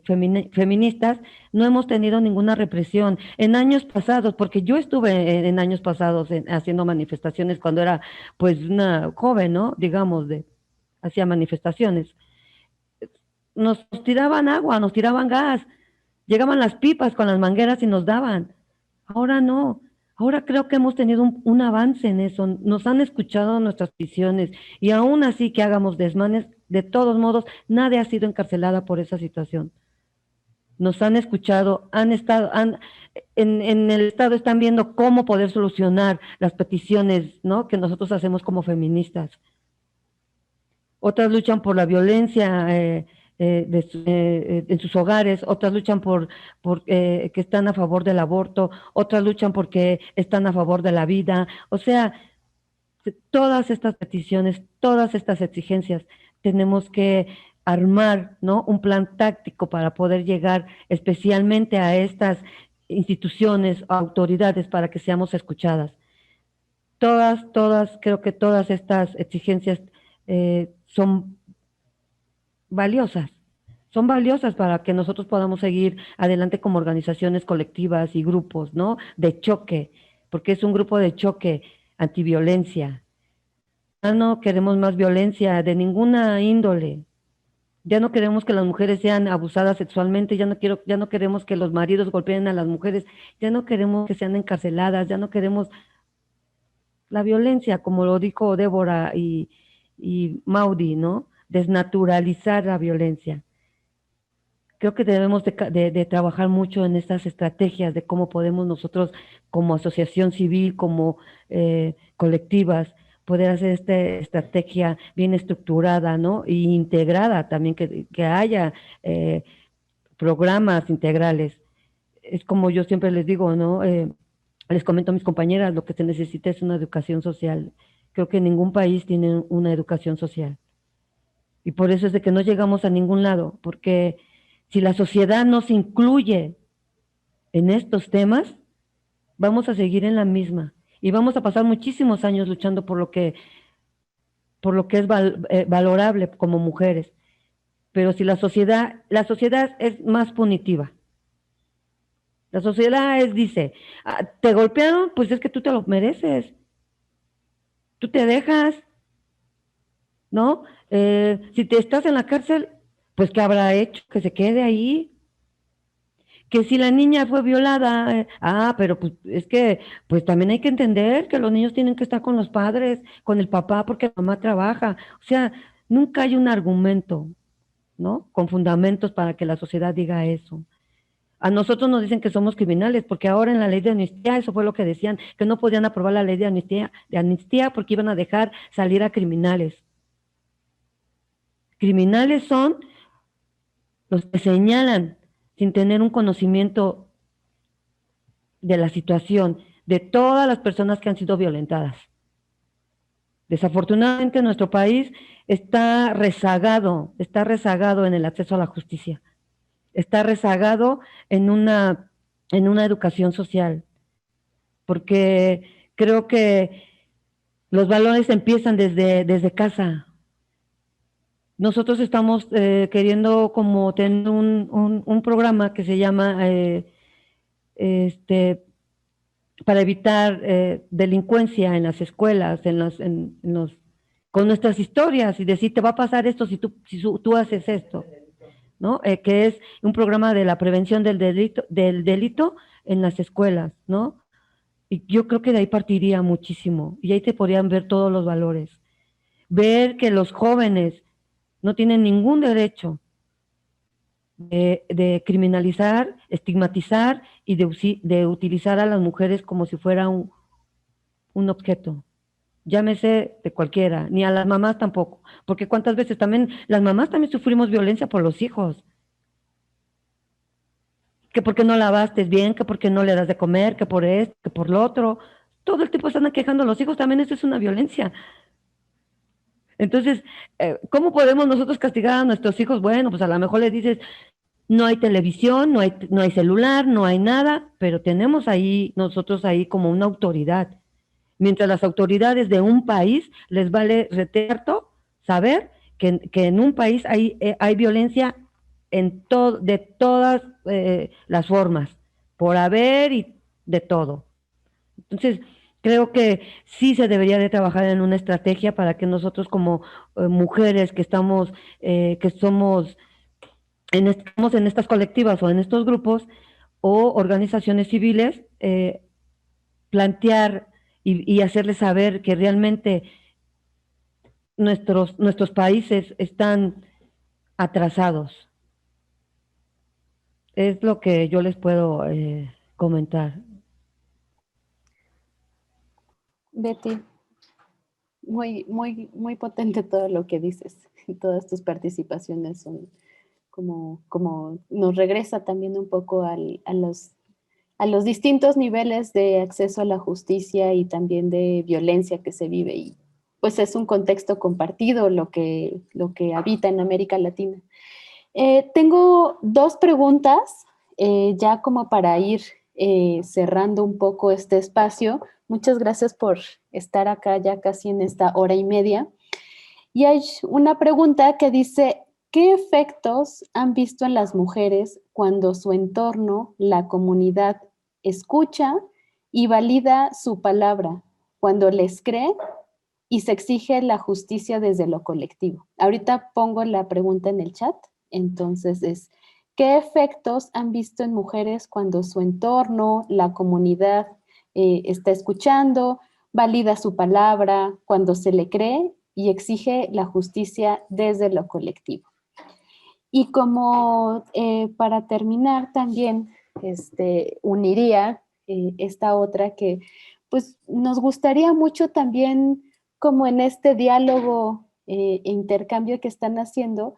feministas, no hemos tenido ninguna represión. En años pasados, porque yo estuve en años pasados haciendo manifestaciones cuando era pues una joven, ¿no? Digamos, hacía manifestaciones. Nos tiraban agua, nos tiraban gas, llegaban las pipas con las mangueras y nos daban. Ahora no. Ahora creo que hemos tenido un avance en eso, nos han escuchado nuestras peticiones y aún así que hagamos desmanes, de todos modos, nadie ha sido encarcelada por esa situación. nos han escuchado, en el Estado están viendo cómo poder solucionar las peticiones, ¿no?, que nosotros hacemos como feministas. Otras luchan por la violencia en sus hogares, otras luchan por que están a favor del aborto, otras luchan porque están a favor de la vida. O sea, todas estas peticiones, todas estas exigencias, tenemos que armar, ¿no?, un plan táctico para poder llegar especialmente a estas instituciones, autoridades, para que seamos escuchadas. Creo que todas estas exigencias son valiosas para que nosotros podamos seguir adelante como organizaciones colectivas y grupos, ¿no?, de choque, porque es un grupo de choque antiviolencia. Ya no queremos más violencia de ninguna índole. Ya no queremos que las mujeres sean abusadas sexualmente, ya no queremos que los maridos golpeen a las mujeres, ya no queremos que sean encarceladas, ya no queremos la violencia, como lo dijo Débora y Maudie, ¿no? Desnaturalizar la violencia. Creo que debemos de trabajar mucho en estas estrategias de cómo podemos nosotros, como asociación civil, como colectivas, poder hacer esta estrategia bien estructurada, ¿no?, y integrada también, que haya programas integrales. Es como yo siempre les digo, ¿no?, les comento a mis compañeras, lo que se necesita es una educación social. Creo que ningún país tiene una educación social. Y por eso es de que no llegamos a ningún lado, porque si la sociedad no se incluye en estos temas, vamos a seguir en la misma y vamos a pasar muchísimos años luchando por lo que es valorable como mujeres. Pero si la sociedad es más punitiva. La sociedad dice, te golpearon, pues es que tú te lo mereces. Tú te dejas, ¿no? Si te estás en la cárcel, pues ¿qué habrá hecho? Que se quede ahí. Que si la niña fue violada, pero pues es que pues también hay que entender que los niños tienen que estar con los padres, con el papá, porque la mamá trabaja. O sea, nunca hay un argumento, ¿no?, con fundamentos para que la sociedad diga eso. A nosotros nos dicen que somos criminales, porque ahora en la ley de amnistía, eso fue lo que decían, que no podían aprobar la ley de amnistía porque iban a dejar salir a criminales. Criminales son los que señalan sin tener un conocimiento de la situación de todas las personas que han sido violentadas. Desafortunadamente nuestro país está rezagado en el acceso a la justicia, está rezagado en una educación social, porque creo que los valores empiezan desde casa. Nosotros estamos queriendo como tener un programa que se llama para evitar delincuencia en las escuelas, con nuestras historias, y decir, te va a pasar esto si tú haces esto, ¿no? Que es un programa de la prevención del delito en las escuelas, ¿no? Y yo creo que de ahí partiría muchísimo, y ahí te podrían ver todos los valores. Ver que los jóvenes no tienen ningún derecho de criminalizar, estigmatizar y de utilizar a las mujeres como si fuera un objeto. Llámese de cualquiera, ni a las mamás tampoco, porque cuántas veces también, las mamás también sufrimos violencia por los hijos. Que porque no lavaste bien, que porque no le das de comer, que por esto, que por lo otro. Todo el tiempo están quejando a los hijos, también eso es una violencia. Entonces, ¿cómo podemos nosotros castigar a nuestros hijos? Bueno, pues a lo mejor les dices, no hay televisión, no hay celular, no hay nada, pero tenemos nosotros ahí como una autoridad. Mientras las autoridades de un país les vale reterto saber que en un país hay violencia de todas las formas, por haber y de todo. Entonces, creo que sí se debería de trabajar en una estrategia para que nosotros como mujeres que estamos en estas colectivas o en estos grupos o organizaciones civiles, plantear y hacerles saber que realmente nuestros países están atrasados. Es lo que yo les puedo comentar. Betty, muy potente todo lo que dices. Todas tus participaciones son como nos regresa también un poco a los distintos niveles de acceso a la justicia y también de violencia que se vive. Y pues es un contexto compartido lo que habita en América Latina. Tengo dos preguntas, ya como para ir cerrando un poco este espacio. Muchas gracias por estar acá ya casi en esta hora y media. Y hay una pregunta que dice, ¿qué efectos han visto en las mujeres cuando su entorno, la comunidad, escucha y valida su palabra, cuando les cree y se exige la justicia desde lo colectivo? Ahorita pongo la pregunta en el chat, entonces es, ¿qué efectos han visto en mujeres cuando su entorno, la comunidad está escuchando, valida su palabra, cuando se le cree y exige la justicia desde lo colectivo? Y como para terminar también uniría esta otra que pues nos gustaría mucho también como en este diálogo e intercambio que están haciendo,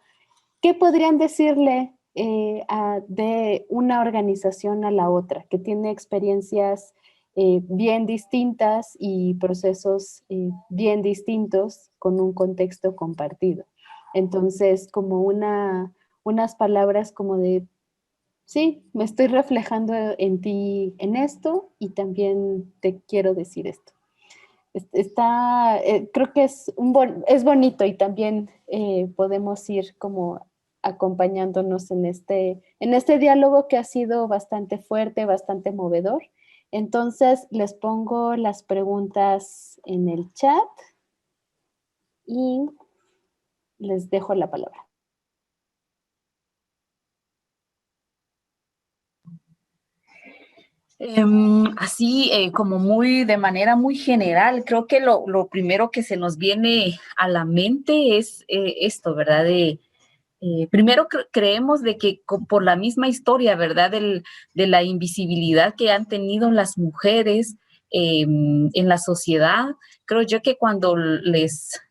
¿qué podrían decirle de una organización a la otra que tiene experiencias bien distintas y procesos bien distintos con un contexto compartido? Entonces, como unas palabras como de, sí, me estoy reflejando en ti en esto y también te quiero decir esto. Creo que es bonito y también podemos ir como acompañándonos en este diálogo que ha sido bastante fuerte, bastante movedor. Entonces, les pongo las preguntas en el chat y les dejo la palabra. Así como muy de manera muy general, creo que lo primero que se nos viene a la mente es esto, ¿verdad? Primero creemos de que por la misma historia, ¿verdad? De la invisibilidad que han tenido las mujeres en la sociedad, creo yo que cuando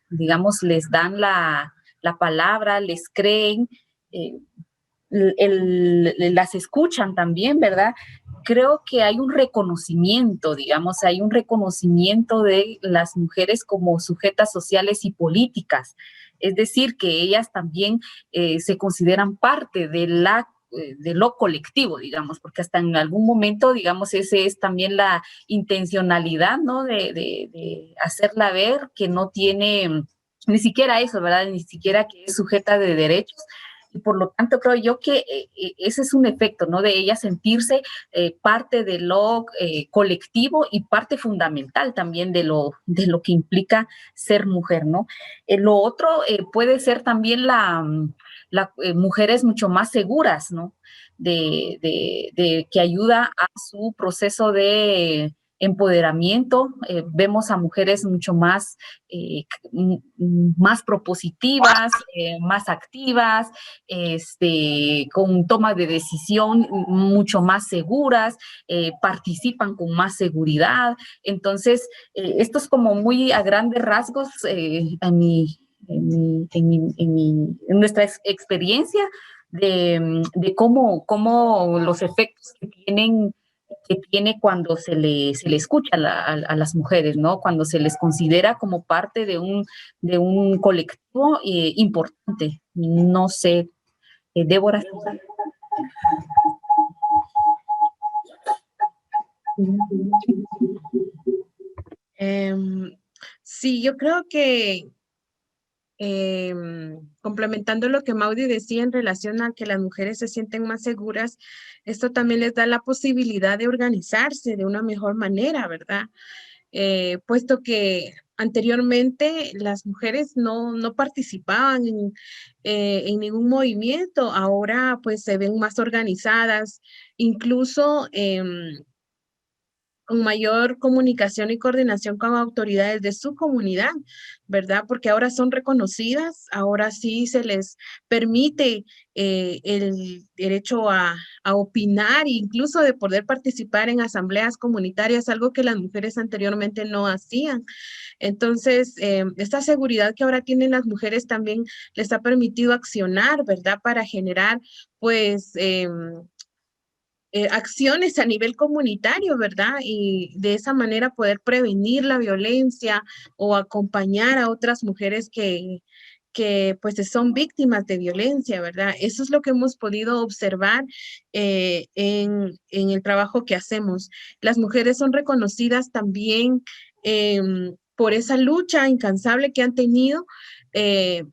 digamos, les dan la palabra, les creen, eh, las escuchan también, ¿verdad? Creo que hay un reconocimiento, digamos, hay un reconocimiento de las mujeres como sujetas sociales y políticas. Es decir, que ellas también se consideran parte de lo colectivo, digamos, porque hasta en algún momento, digamos, ese es también la intencionalidad, ¿no? De hacerla ver que no tiene ni siquiera eso, ¿verdad? Ni siquiera que es sujeta de derechos, y por lo tanto creo yo que ese es un efecto, ¿no? De ella sentirse parte de lo colectivo y parte fundamental también de lo que implica ser mujer, ¿no? Lo otro puede ser también mujeres mucho más seguras, ¿no? Que ayuda a su proceso de empoderamiento. Vemos a mujeres mucho más propositivas, más activas, con toma de decisión mucho más seguras, participan con más seguridad. Entonces, esto es como muy a grandes rasgos en nuestra experiencia de cómo los efectos que tiene cuando se le escucha a las mujeres, ¿no? Cuando se les considera como parte de un colectivo importante. No sé, Débora. Sí, yo creo que complementando lo que Maudie decía en relación a que las mujeres se sienten más seguras, esto también les da la posibilidad de organizarse de una mejor manera, ¿verdad? Puesto que anteriormente las mujeres no participaban en ningún movimiento, ahora pues se ven más organizadas, incluso con mayor comunicación y coordinación con autoridades de su comunidad, ¿verdad? Porque ahora son reconocidas, ahora sí se les permite el derecho a opinar e incluso de poder participar en asambleas comunitarias, algo que las mujeres anteriormente no hacían. Entonces, esta seguridad que ahora tienen las mujeres también les ha permitido accionar, ¿verdad? Para generar, pues, acciones a nivel comunitario, ¿verdad? Y de esa manera poder prevenir la violencia o acompañar a otras mujeres que pues son víctimas de violencia, ¿verdad? Eso es lo que hemos podido observar en el trabajo que hacemos. Las mujeres son reconocidas también por esa lucha incansable que han tenido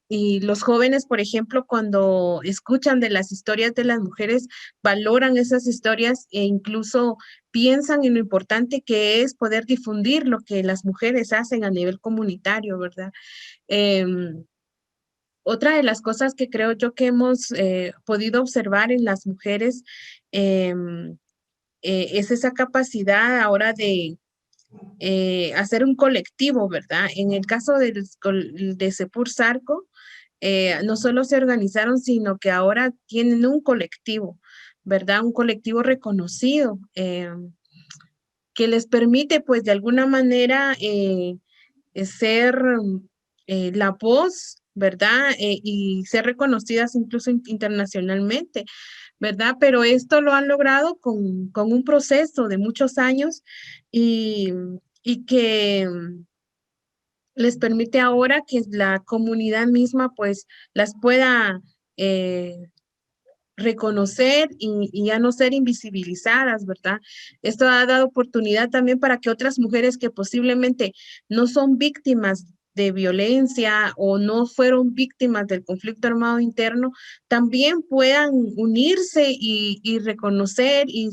y los jóvenes, por ejemplo, cuando escuchan de las historias de las mujeres, valoran esas historias e incluso piensan en lo importante que es poder difundir lo que las mujeres hacen a nivel comunitario, ¿verdad? Otra de las cosas que creo yo que hemos podido observar en las mujeres es esa capacidad ahora de hacer un colectivo, ¿verdad? En el caso de Sepur Sarco, no solo se organizaron, sino que ahora tienen un colectivo, ¿verdad? Un colectivo reconocido que les permite, pues, de alguna manera ser la voz, ¿verdad? Y ser reconocidas incluso internacionalmente, ¿verdad? Pero esto lo han logrado con un proceso de muchos años y, y que les permite ahora que la comunidad misma pues las pueda reconocer y ya no ser invisibilizadas, ¿verdad? Esto ha dado oportunidad también para que otras mujeres que posiblemente no son víctimas de violencia o no fueron víctimas del conflicto armado interno, también puedan unirse y reconocer y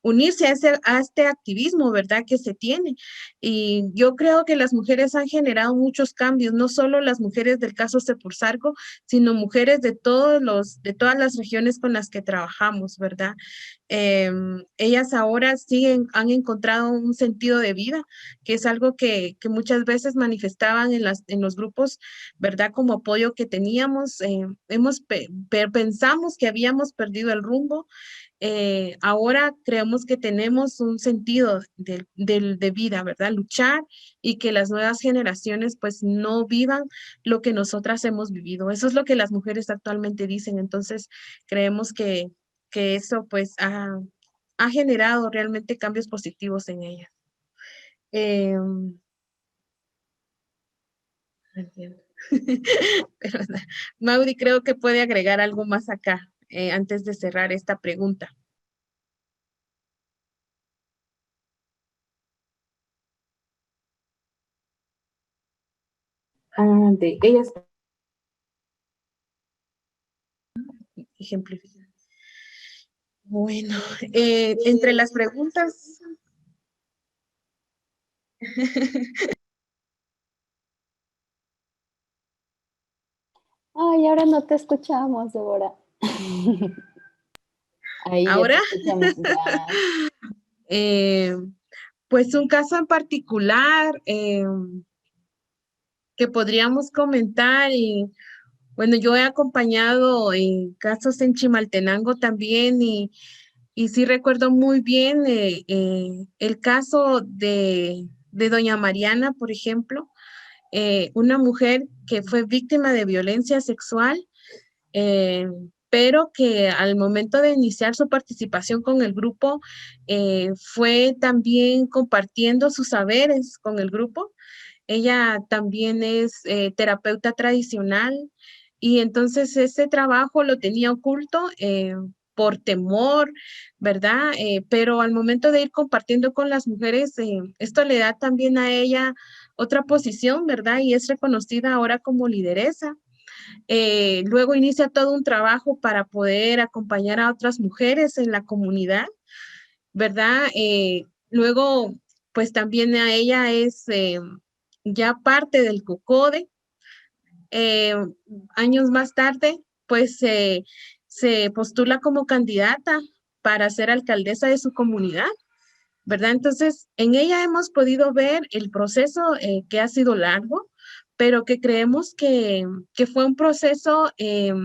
unirse a este activismo, ¿verdad? Que se tiene. Y yo creo que las mujeres han generado muchos cambios, no solo las mujeres del caso Sepursarco, sino mujeres de todas las regiones con las que trabajamos, ¿verdad? Ellas ahora han encontrado un sentido de vida, que es algo que muchas veces manifestaban en los grupos, ¿verdad? Como apoyo que teníamos, pensamos que habíamos perdido el rumbo, ahora creemos que tenemos un sentido de vida, ¿verdad? Luchar y que las nuevas generaciones pues no vivan lo que nosotras hemos vivido. Eso es lo que las mujeres actualmente dicen. Entonces, creemos que eso pues ha generado realmente cambios positivos en ellas. No entiendo. Pero, Mauri, creo que puede agregar algo más acá antes de cerrar esta pregunta. De ellas ejemplificar. Bueno, entre las preguntas. Ay, ahora no te escuchamos, Débora. Ahí ya te ¿Ahora? escuchamos ya. Pues un caso en particular que podríamos comentar y bueno, yo he acompañado en casos en Chimaltenango también y sí recuerdo muy bien el caso de doña Mariana, por ejemplo, una mujer que fue víctima de violencia sexual, pero que al momento de iniciar su participación con el grupo, fue también compartiendo sus saberes con el grupo. Ella también es terapeuta tradicional y entonces ese trabajo lo tenía oculto por temor, ¿verdad? Pero al momento de ir compartiendo con las mujeres, esto le da también a ella otra posición, ¿verdad? Y es reconocida ahora como lideresa. Luego inicia todo un trabajo para poder acompañar a otras mujeres en la comunidad, ¿verdad? Luego, pues también a ella es ya parte del COCODE. Eh, Años más tarde, pues se postula como candidata para ser alcaldesa de su comunidad, ¿verdad? Entonces, en ella hemos podido ver el proceso que ha sido largo, pero que creemos que fue un proceso de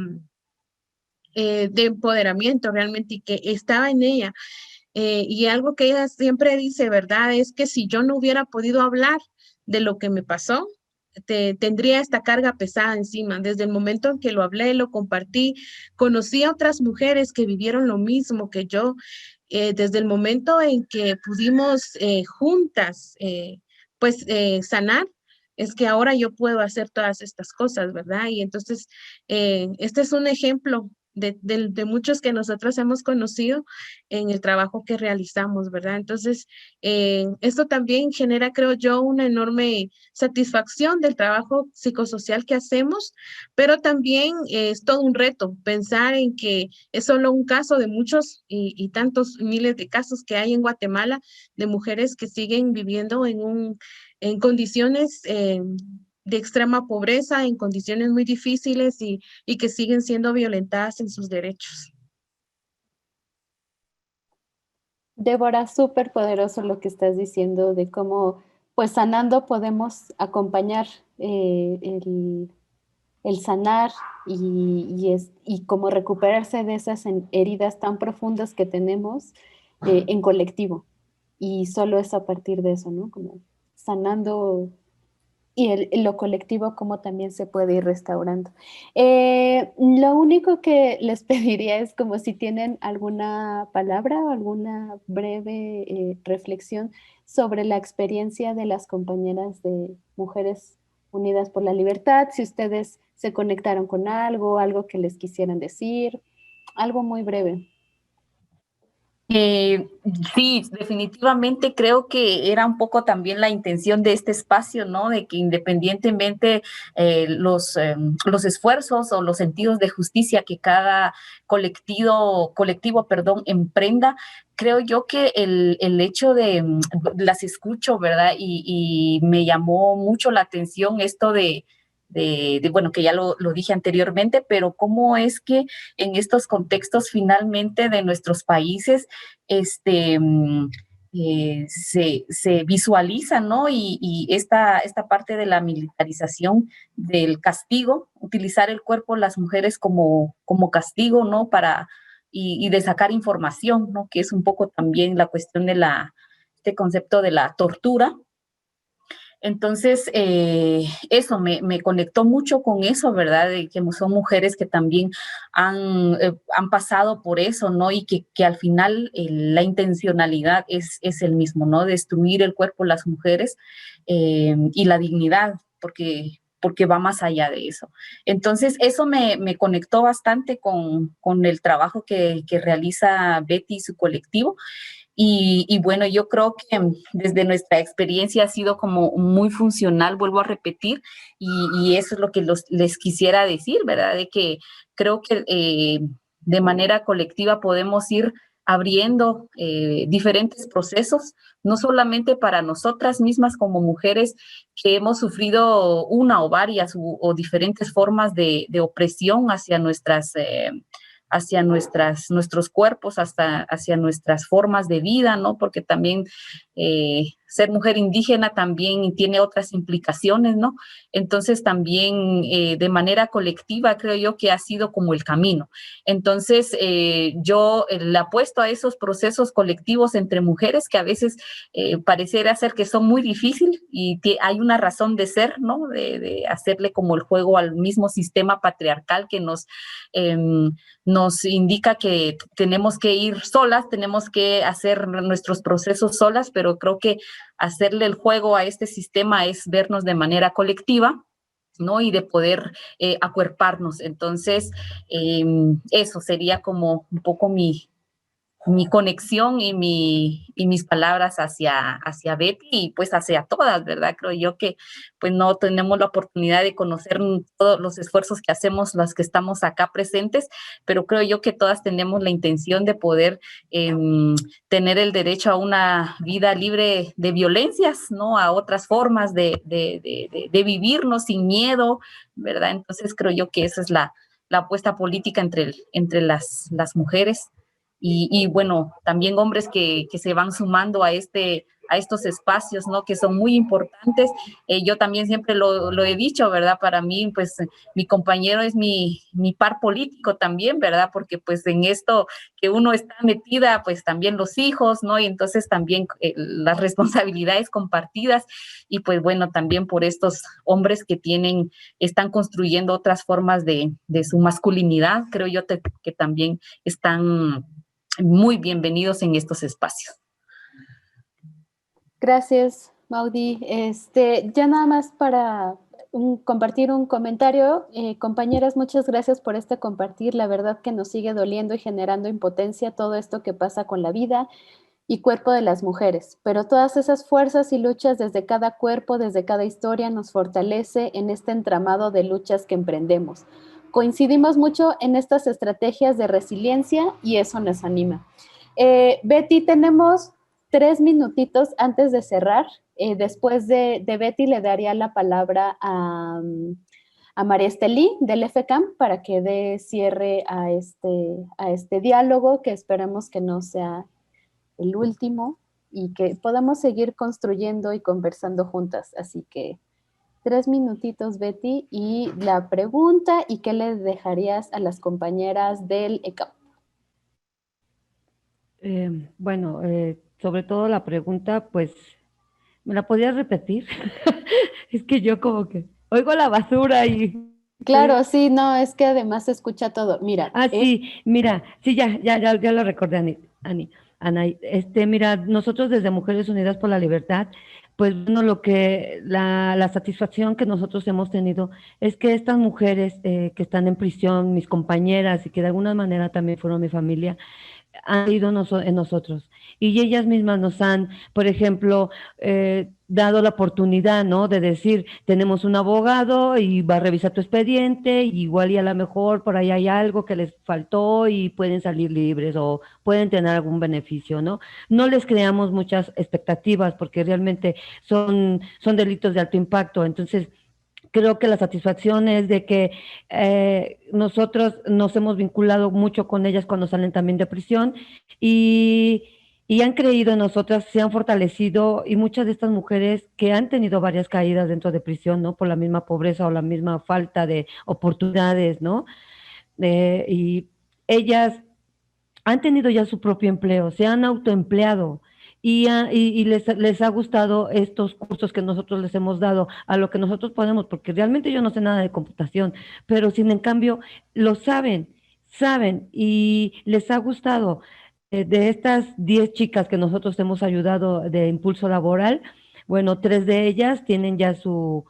empoderamiento realmente y que estaba en ella. Y algo que ella siempre dice, ¿verdad? Es que si yo no hubiera podido hablar de lo que me pasó, tendría esta carga pesada encima. Desde el momento en que lo hablé, lo compartí, conocí a otras mujeres que vivieron lo mismo que yo. Desde el momento en que pudimos juntas, sanar, es que ahora yo puedo hacer todas estas cosas, ¿verdad? Y entonces, este es un ejemplo de muchos que nosotros hemos conocido en el trabajo que realizamos, ¿verdad? Entonces, esto también genera, creo yo, una enorme satisfacción del trabajo psicosocial que hacemos, pero también es todo un reto pensar en que es solo un caso de muchos y tantos miles de casos que hay en Guatemala de mujeres que siguen viviendo en condiciones de extrema pobreza, en condiciones muy difíciles y que siguen siendo violentadas en sus derechos. Débora, súper poderoso lo que estás diciendo de cómo, pues sanando podemos acompañar el sanar y cómo recuperarse de esas heridas tan profundas que tenemos en colectivo. Y solo es a partir de eso, ¿no? Como sanando y lo colectivo como también se puede ir restaurando. Lo único que les pediría es como si tienen alguna palabra o alguna breve reflexión sobre la experiencia de las compañeras de Mujeres Unidas por la Libertad, si ustedes se conectaron con algo, algo que les quisieran decir, algo muy breve. Eh, sí, definitivamente creo que era un poco también la intención de este espacio, ¿no? De que independientemente los esfuerzos o los sentidos de justicia que cada colectivo, perdón, emprenda, creo yo que el hecho de las escucho, ¿verdad? Y me llamó mucho la atención esto bueno, que ya lo dije anteriormente, pero cómo es que en estos contextos finalmente de nuestros países se visualiza, ¿no? Y esta parte de la militarización del castigo, utilizar el cuerpo de las mujeres como castigo, ¿no? Y de sacar información, ¿no? Que es un poco también la cuestión de este concepto de la tortura. Entonces, eso me conectó mucho con eso, ¿verdad? De que son mujeres que también han pasado por eso, ¿no? Y que al final la intencionalidad es el mismo, ¿no? Destruir el cuerpo de las mujeres y la dignidad, porque va más allá de eso. Entonces, eso me conectó bastante con el trabajo que realiza Betty y su colectivo. Y bueno, yo creo que desde nuestra experiencia ha sido como muy funcional, vuelvo a repetir, y eso es lo que les quisiera decir, ¿verdad? De que creo que de manera colectiva podemos ir abriendo diferentes procesos, no solamente para nosotras mismas como mujeres que hemos sufrido una o varias o diferentes formas de opresión hacia nuestros cuerpos, hasta hacia nuestras formas de vida, ¿no? Porque también ser mujer indígena también tiene otras implicaciones, ¿no? Entonces también de manera colectiva creo yo que ha sido como el camino. Entonces yo le apuesto a esos procesos colectivos entre mujeres que a veces pareciera ser que son muy difíciles y hay una razón de ser, ¿no? De hacerle como el juego al mismo sistema patriarcal que nos indica que tenemos que ir solas, tenemos que hacer nuestros procesos solas, pero creo que hacerle el juego a este sistema es vernos de manera colectiva, ¿no? Y de poder acuerparnos. Entonces, eso sería como un poco mi conexión y mis palabras hacia Betty y pues hacia todas, ¿verdad? Creo yo que pues no tenemos la oportunidad de conocer todos los esfuerzos que hacemos las que estamos acá presentes, pero creo yo que todas tenemos la intención de poder tener el derecho a una vida libre de violencias, ¿no? A otras formas de vivirnos sin miedo, ¿verdad? Entonces creo yo que esa es la apuesta política entre las mujeres. y bueno, también hombres que se van sumando a estos espacios, ¿no? Que son muy importantes. Yo también siempre lo he dicho, ¿verdad? Para mí, pues, mi compañero es mi par político también, ¿verdad? Porque, pues, en esto que uno está metida, pues, también los hijos, ¿no? Y entonces también las responsabilidades compartidas y, pues, bueno, también por estos hombres que están construyendo otras formas de su masculinidad, creo yo que también están muy bienvenidos en estos espacios. Gracias, Maudie. Ya nada más para compartir un comentario. Compañeras, muchas gracias por este compartir. La verdad que nos sigue doliendo y generando impotencia todo esto que pasa con la vida y cuerpo de las mujeres. Pero todas esas fuerzas y luchas desde cada cuerpo, desde cada historia, nos fortalece en este entramado de luchas que emprendemos. Coincidimos mucho en estas estrategias de resiliencia y eso nos anima. Betty, tenemos 3 minutitos antes de cerrar. Después de Betty le daría la palabra a María Estelí del FCAM para que dé cierre a este diálogo que esperamos que no sea el último y que podamos seguir construyendo y conversando juntas. Así que 3 minutitos, Betty, y la pregunta y qué le dejarías a las compañeras del ECAM. Bueno, sobre todo la pregunta, pues, ¿me la podías repetir? Es que yo como que oigo la basura y... Claro, sí, no, es que además se escucha todo. Mira. Sí, mira, sí, ya lo recordé, Ana, mira, nosotros desde Mujeres Unidas por la Libertad, pues bueno, la satisfacción que nosotros hemos tenido es que estas mujeres que están en prisión, mis compañeras y que de alguna manera también fueron mi familia, han ido en nosotros. Y ellas mismas nos han, por ejemplo, dado la oportunidad, ¿no? De decir, tenemos un abogado y va a revisar tu expediente, y igual y a lo mejor por ahí hay algo que les faltó y pueden salir libres o pueden tener algún beneficio, ¿no? No les creamos muchas expectativas porque realmente son delitos de alto impacto, entonces creo que la satisfacción es de que nosotros nos hemos vinculado mucho con ellas cuando salen también de prisión y han creído en nosotras, se han fortalecido y muchas de estas mujeres que han tenido varias caídas dentro de prisión, ¿no? Por la misma pobreza o la misma falta de oportunidades, ¿no? Y ellas han tenido ya su propio empleo, se han autoempleado y les ha gustado estos cursos que nosotros les hemos dado a lo que nosotros podemos, porque realmente yo no sé nada de computación, pero sin en cambio lo saben y les ha gustado. De estas 10 chicas que nosotros hemos ayudado de impulso laboral, bueno, 3 de ellas tienen ya su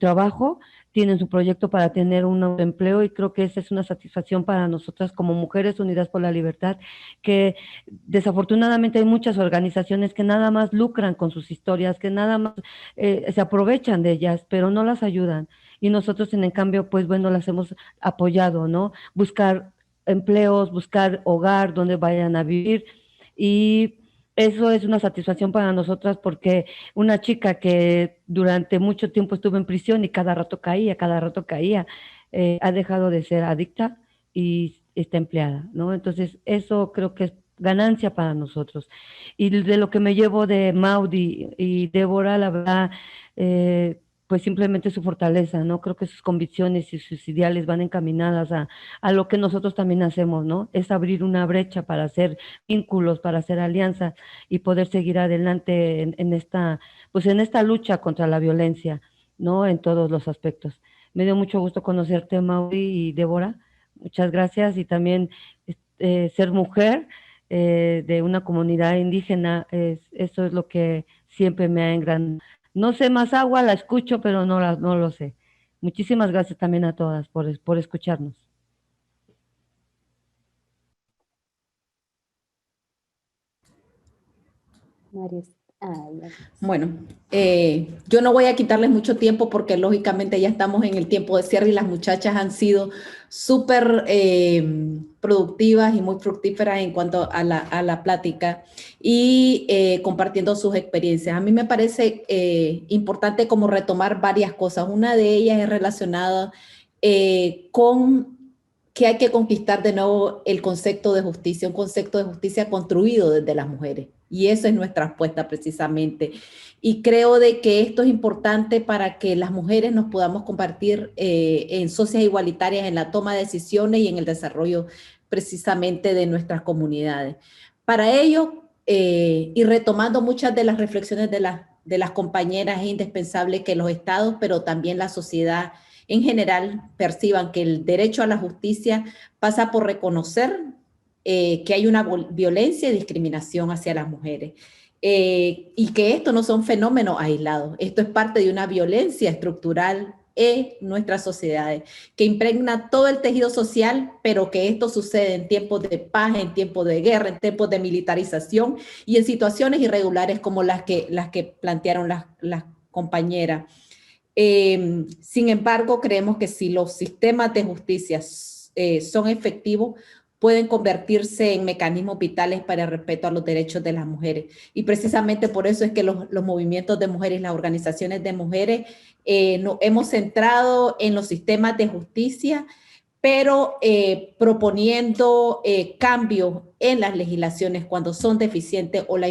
trabajo, tienen su proyecto para tener un empleo y creo que esa es una satisfacción para nosotras como Mujeres Unidas por la Libertad, que desafortunadamente hay muchas organizaciones que nada más lucran con sus historias, que nada más se aprovechan de ellas, pero no las ayudan. Y nosotros en cambio, pues bueno, las hemos apoyado, ¿no? Buscar empleos, buscar hogar donde vayan a vivir y eso es una satisfacción para nosotras porque una chica que durante mucho tiempo estuvo en prisión y cada rato caía, ha dejado de ser adicta y está empleada, ¿no? Entonces, eso creo que es ganancia para nosotros. Y de lo que me llevo de Maudie y Débora, la verdad, pues simplemente su fortaleza, ¿no? Creo que sus convicciones y sus ideales van encaminadas a lo que nosotros también hacemos, ¿no? Es abrir una brecha para hacer vínculos, para hacer alianzas y poder seguir adelante en esta lucha contra la violencia, ¿no? En todos los aspectos. Me dio mucho gusto conocerte, Mauri y Débora. Muchas gracias y también ser mujer de una comunidad indígena, eso es lo que siempre me ha engrandecido. No sé más agua, la escucho, pero no lo sé. Muchísimas gracias también a todas por escucharnos. Bueno, yo no voy a quitarles mucho tiempo porque lógicamente ya estamos en el tiempo de cierre y las muchachas han sido súper productivas y muy fructíferas en cuanto a la plática y compartiendo sus experiencias. A mí me parece importante como retomar varias cosas. Una de ellas es relacionada con que hay que conquistar de nuevo el concepto de justicia, un concepto de justicia construido desde las mujeres. Y esa es nuestra apuesta precisamente. Y creo de que esto es importante para que las mujeres nos podamos compartir en sociedades igualitarias en la toma de decisiones y en el desarrollo precisamente de nuestras comunidades. Para ello, y retomando muchas de las reflexiones de las compañeras, es indispensable que los estados, pero también la sociedad en general, perciban que el derecho a la justicia pasa por reconocer que hay una violencia y discriminación hacia las mujeres. Y que esto no son fenómenos aislados, esto es parte de una violencia estructural en nuestras sociedades, que impregna todo el tejido social, pero que esto sucede en tiempos de paz, en tiempos de guerra, en tiempos de militarización y en situaciones irregulares como las que plantearon las compañeras. Sin embargo, creemos que si los sistemas de justicia son efectivos, pueden convertirse en mecanismos vitales para el respeto a los derechos de las mujeres. Y precisamente por eso es que los movimientos de mujeres, las organizaciones de mujeres, nos hemos centrado en los sistemas de justicia, pero proponiendo cambios en las legislaciones cuando son deficientes o la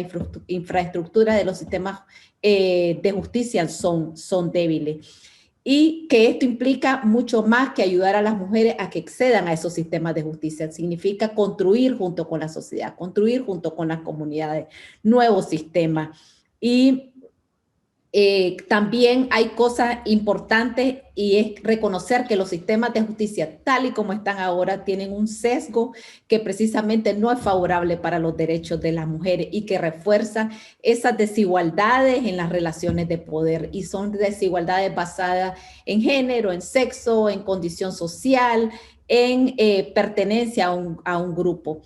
infraestructura de los sistemas de justicia son débiles. Y que esto implica mucho más que ayudar a las mujeres a que accedan a esos sistemas de justicia. Significa construir junto con la sociedad, construir junto con las comunidades nuevos sistemas. Y también hay cosas importantes y es reconocer que los sistemas de justicia tal y como están ahora tienen un sesgo que precisamente no es favorable para los derechos de las mujeres y que refuerzan esas desigualdades en las relaciones de poder, y son desigualdades basadas en género, en sexo, en condición social, en pertenencia a un grupo.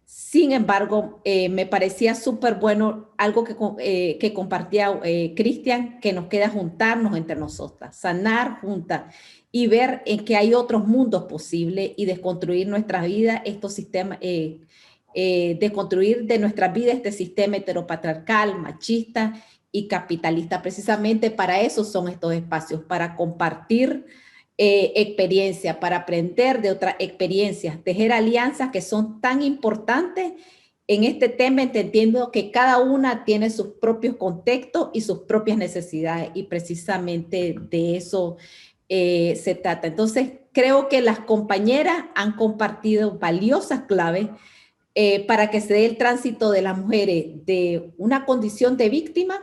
Sin embargo, me parecía súper bueno algo que compartía Cristian, que nos queda juntarnos entre nosotras, sanar juntas y ver en que hay otros mundos posibles y desconstruir nuestras vidas, estos sistemas, desconstruir de nuestras vidas este sistema heteropatriarcal, machista y capitalista. Precisamente para eso son estos espacios, para compartir experiencia, para aprender de otras experiencias, tejer alianzas que son tan importantes en este tema, entendiendo que cada una tiene sus propios contextos y sus propias necesidades, y precisamente de eso se trata. Entonces, creo que las compañeras han compartido valiosas claves para que se dé el tránsito de las mujeres de una condición de víctima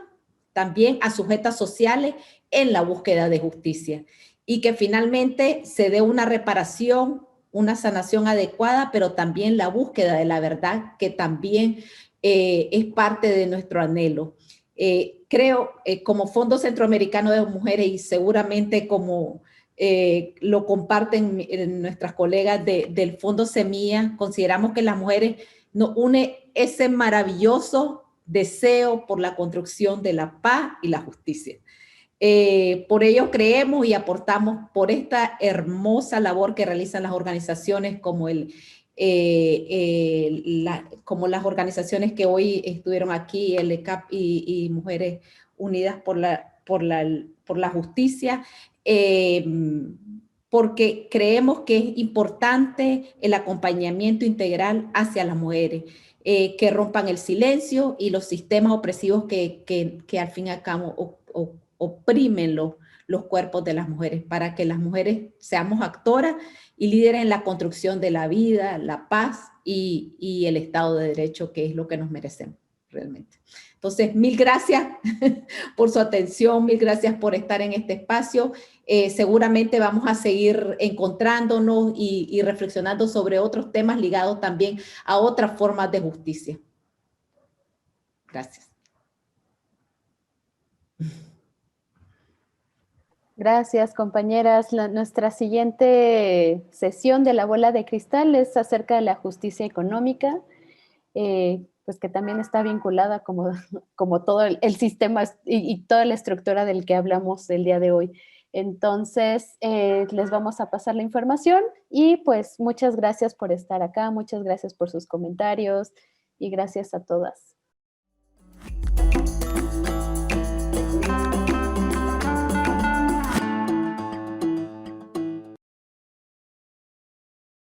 también a sujetas sociales en la búsqueda de justicia, y que finalmente se dé una reparación, una sanación adecuada, pero también la búsqueda de la verdad, que también es parte de nuestro anhelo. Creo, como Fondo Centroamericano de Mujeres, y seguramente como lo comparten nuestras colegas del Fondo Semilla, consideramos que las mujeres nos une ese maravilloso deseo por la construcción de la paz y la justicia. Por ello creemos y aportamos por esta hermosa labor que realizan las organizaciones como como las organizaciones que hoy estuvieron aquí, el ECAP y Mujeres Unidas por la Justicia, porque creemos que es importante el acompañamiento integral hacia las mujeres, que rompan el silencio y los sistemas opresivos que al fin y al cabo oprimen los cuerpos de las mujeres, para que las mujeres seamos actoras y líderes en la construcción de la vida, la paz y el Estado de Derecho, que es lo que nos merecemos realmente. Entonces, mil gracias por su atención, mil gracias por estar en este espacio. Seguramente vamos a seguir encontrándonos y reflexionando sobre otros temas ligados también a otras formas de justicia. Gracias. Gracias, compañeras. Nuestra siguiente sesión de la bola de cristal es acerca de la justicia económica, pues que también está vinculada como todo el sistema y toda la estructura del que hablamos el día de hoy. Entonces, les vamos a pasar la información y pues muchas gracias por estar acá, muchas gracias por sus comentarios y gracias a todas.